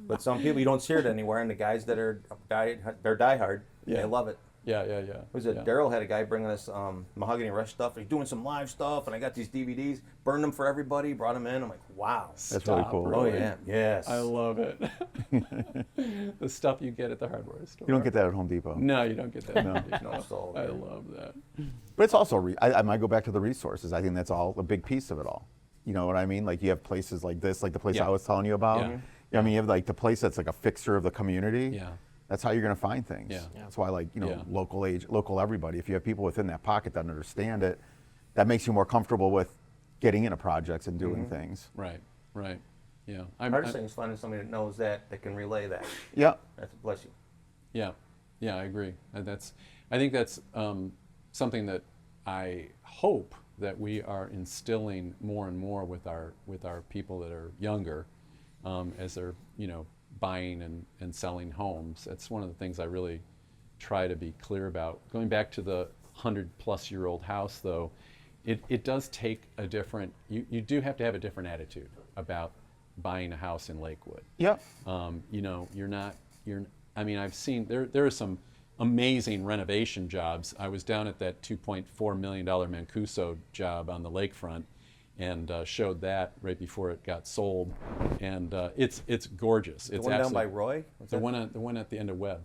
But some people, you don't hear it anywhere, and the guys that are they're diehard, Yeah. they love it. Yeah, yeah, yeah. Was it yeah. Daryl had a guy bringing us Mahogany Rush stuff. He's doing some live stuff, and I got these DVDs. Burned them for everybody. Brought them in. I'm like, wow. That's really Stop, cool. Oh really. yeah, yes. I love it. The stuff you get at the hardware store. You don't get that at Home Depot. No, you don't get that. No. No, it's all I there. love that. But it's also, I might go back to the resources. I think that's all a big piece of it all. You know what I mean? Like you have places like this, like the place Yeah. I was telling you about. Yeah. I mean, you have like the place that's like a fixture of the community. Yeah. That's how you're going to find things. Yeah. That's why, like, Yeah. local everybody. If you have people within that pocket that understand it, that makes you more comfortable with getting into projects and doing things. Right, right. Yeah. Hardest thing is finding somebody that knows that can relay that. Yeah. That's bless you. Yeah, yeah, I agree. I think that's something that I hope that we are instilling more and more with our people that are younger, as they're buying and selling homes. That's one of the things I really try to be clear about. Going back to the 100-plus-year-old house, though, it does take a different. You do have to have a different attitude about buying a house in Lakewood. Yeah. You're not. I mean, I've seen there are some amazing renovation jobs. I was down at that $2.4 million Mancuso job on the lakefront, and showed that right before it got sold, and it's gorgeous. The It's one down absolutely- by Roy? What's The that? one at the end of Webb.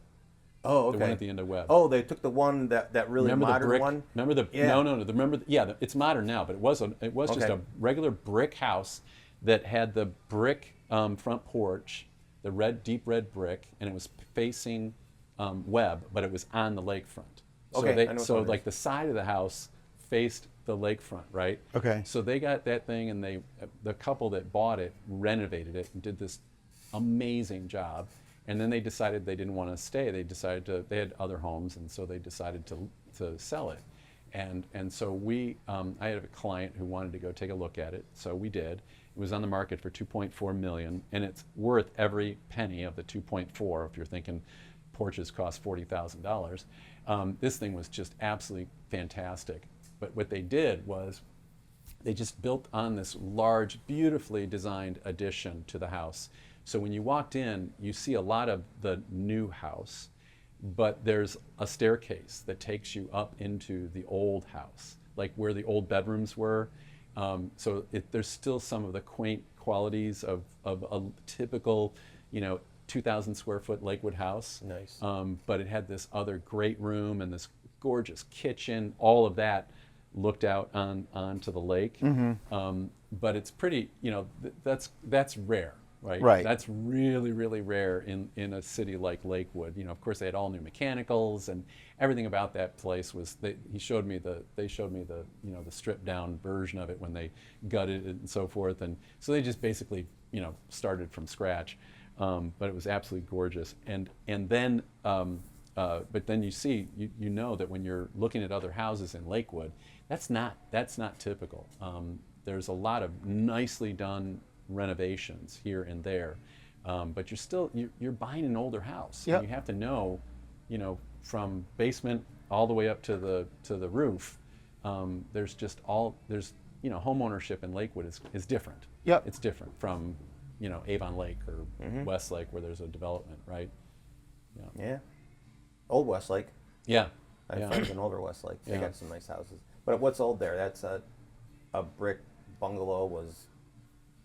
Oh, okay. The one at the end of Webb. Oh, they took the one that really Remember modern the brick? one? Remember the Yeah. no. It's modern now, but it was just Okay. a regular brick house that had the brick front porch, the deep red brick, and it was facing Webb, but it was on the lakefront. Okay, I know which So one it like is. the side of the house faced the lakefront, right? Okay. So they got that thing, and the couple that bought it renovated it and did this amazing job. And then they decided they didn't want to stay. They had other homes, and so they decided to sell it. And so I had a client who wanted to go take a look at it, so we did. It was on the market for $2.4 million, and it's worth every penny of the 2.4. If you're thinking porches cost $40,000, this thing was just absolutely fantastic. But what they did was they just built on this large, beautifully designed addition to the house. So when you walked in, you see a lot of the new house, but there's a staircase that takes you up into the old house, like where the old bedrooms were. There's still some of the quaint qualities of a typical, 2,000 square foot Lakewood house. Nice. But it had this other great room and this gorgeous kitchen. All of that looked out onto the lake. But it's pretty, that's rare, right? Right. That's really, really rare in a city like Lakewood. Of course, they had all new mechanicals, and everything about that place was. They showed me the the stripped down version of it when they gutted it and so forth, and so they just basically started from scratch. But it was absolutely gorgeous, and then but then you know that when you're looking at other houses in Lakewood, that's not typical. There's a lot of nicely done renovations here and there, but you're buying an older house. Yep. And you have to know, from basement all the way up to the roof. There's home ownership in Lakewood is different. Yep. It's different from Avon Lake or Westlake, where there's a development, right? Yeah. Old Westlake. Yeah. I have friends in older Westlake. They Yeah. got some nice houses. But what's old there? That's a brick bungalow, was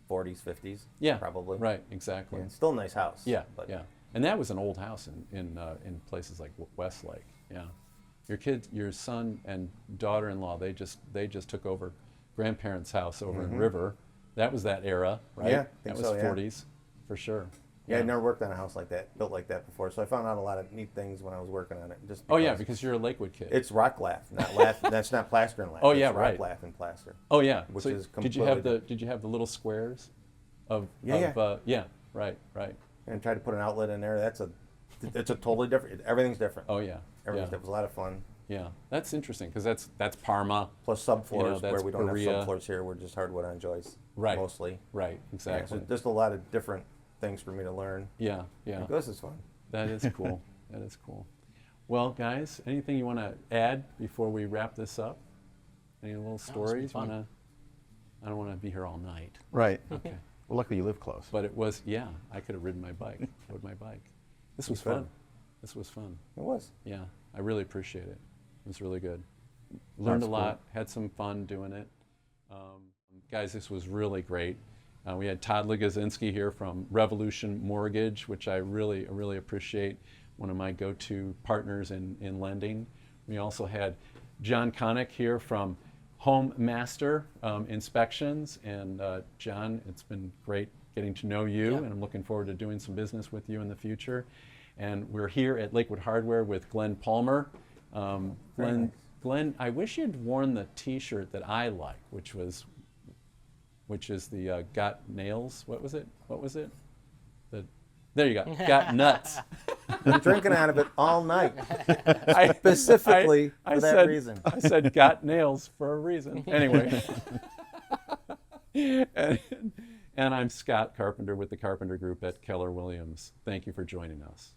40s, 50s. Yeah. Probably. Right. Exactly. Yeah, still a nice house. Yeah. But Yeah. And that was an old house in places like Westlake. Yeah. Your son and daughter-in-law, they just took over grandparents' house over in River. That was that era, right? Yeah, I that think was so, yeah. 40s, for sure. Yeah, I'd never worked on a house like that, built like that before. So I found out a lot of neat things when I was working on it. Just Oh yeah, because you're a Lakewood kid. it's rock lath, not lath. That's not plaster and lath. Oh, it's yeah, rock right. lath and plaster. Oh yeah. Which So is did you have completely the little squares of Yeah, yeah, right. And tried to put an outlet in there. It's a totally different. Everything's different. Oh yeah. Everything's Yeah. It was a lot of fun. Yeah. That's interesting because that's Parma. Plus subfloors that's where we don't Korea. have subfloors here. We're just hardwood on joists. Right. Mostly. Right. Yeah, Exactly. so just a lot of different things for me to learn. Yeah. Yeah. Like, this is fun. That is cool. That is cool. Well, guys, anything you want to add before we wrap this up? Any little been stories? fun. I don't want to be here all night. Right. Okay. Well, luckily you live close. But it was, I could have ridden my bike. Rode my bike. This was could. fun. This was fun. It was. Yeah, I really appreciate it. It was really good. Learned That's a lot, had some fun doing it. Guys, this was really great. We had Todd Ligozinski here from Revolution Mortgage, which I really appreciate, one of my go-to partners in lending. We also had John Connick here from Home Master Inspections. And John, it's been great getting to know you, and I'm looking forward to doing some business with you in the future. And we're here at Lakewood Hardware with Glenn Palmer. Glenn, I wish you'd worn the T-shirt that I like, which is the Got Nails. What was it? There you go. Got Nuts. Been drinking out of it all night, I- specifically I for that said- reason. I said Got Nails for a reason. Anyway. And I'm Scott Carpenter with the Carpenter Group at Keller Williams. Thank you for joining us.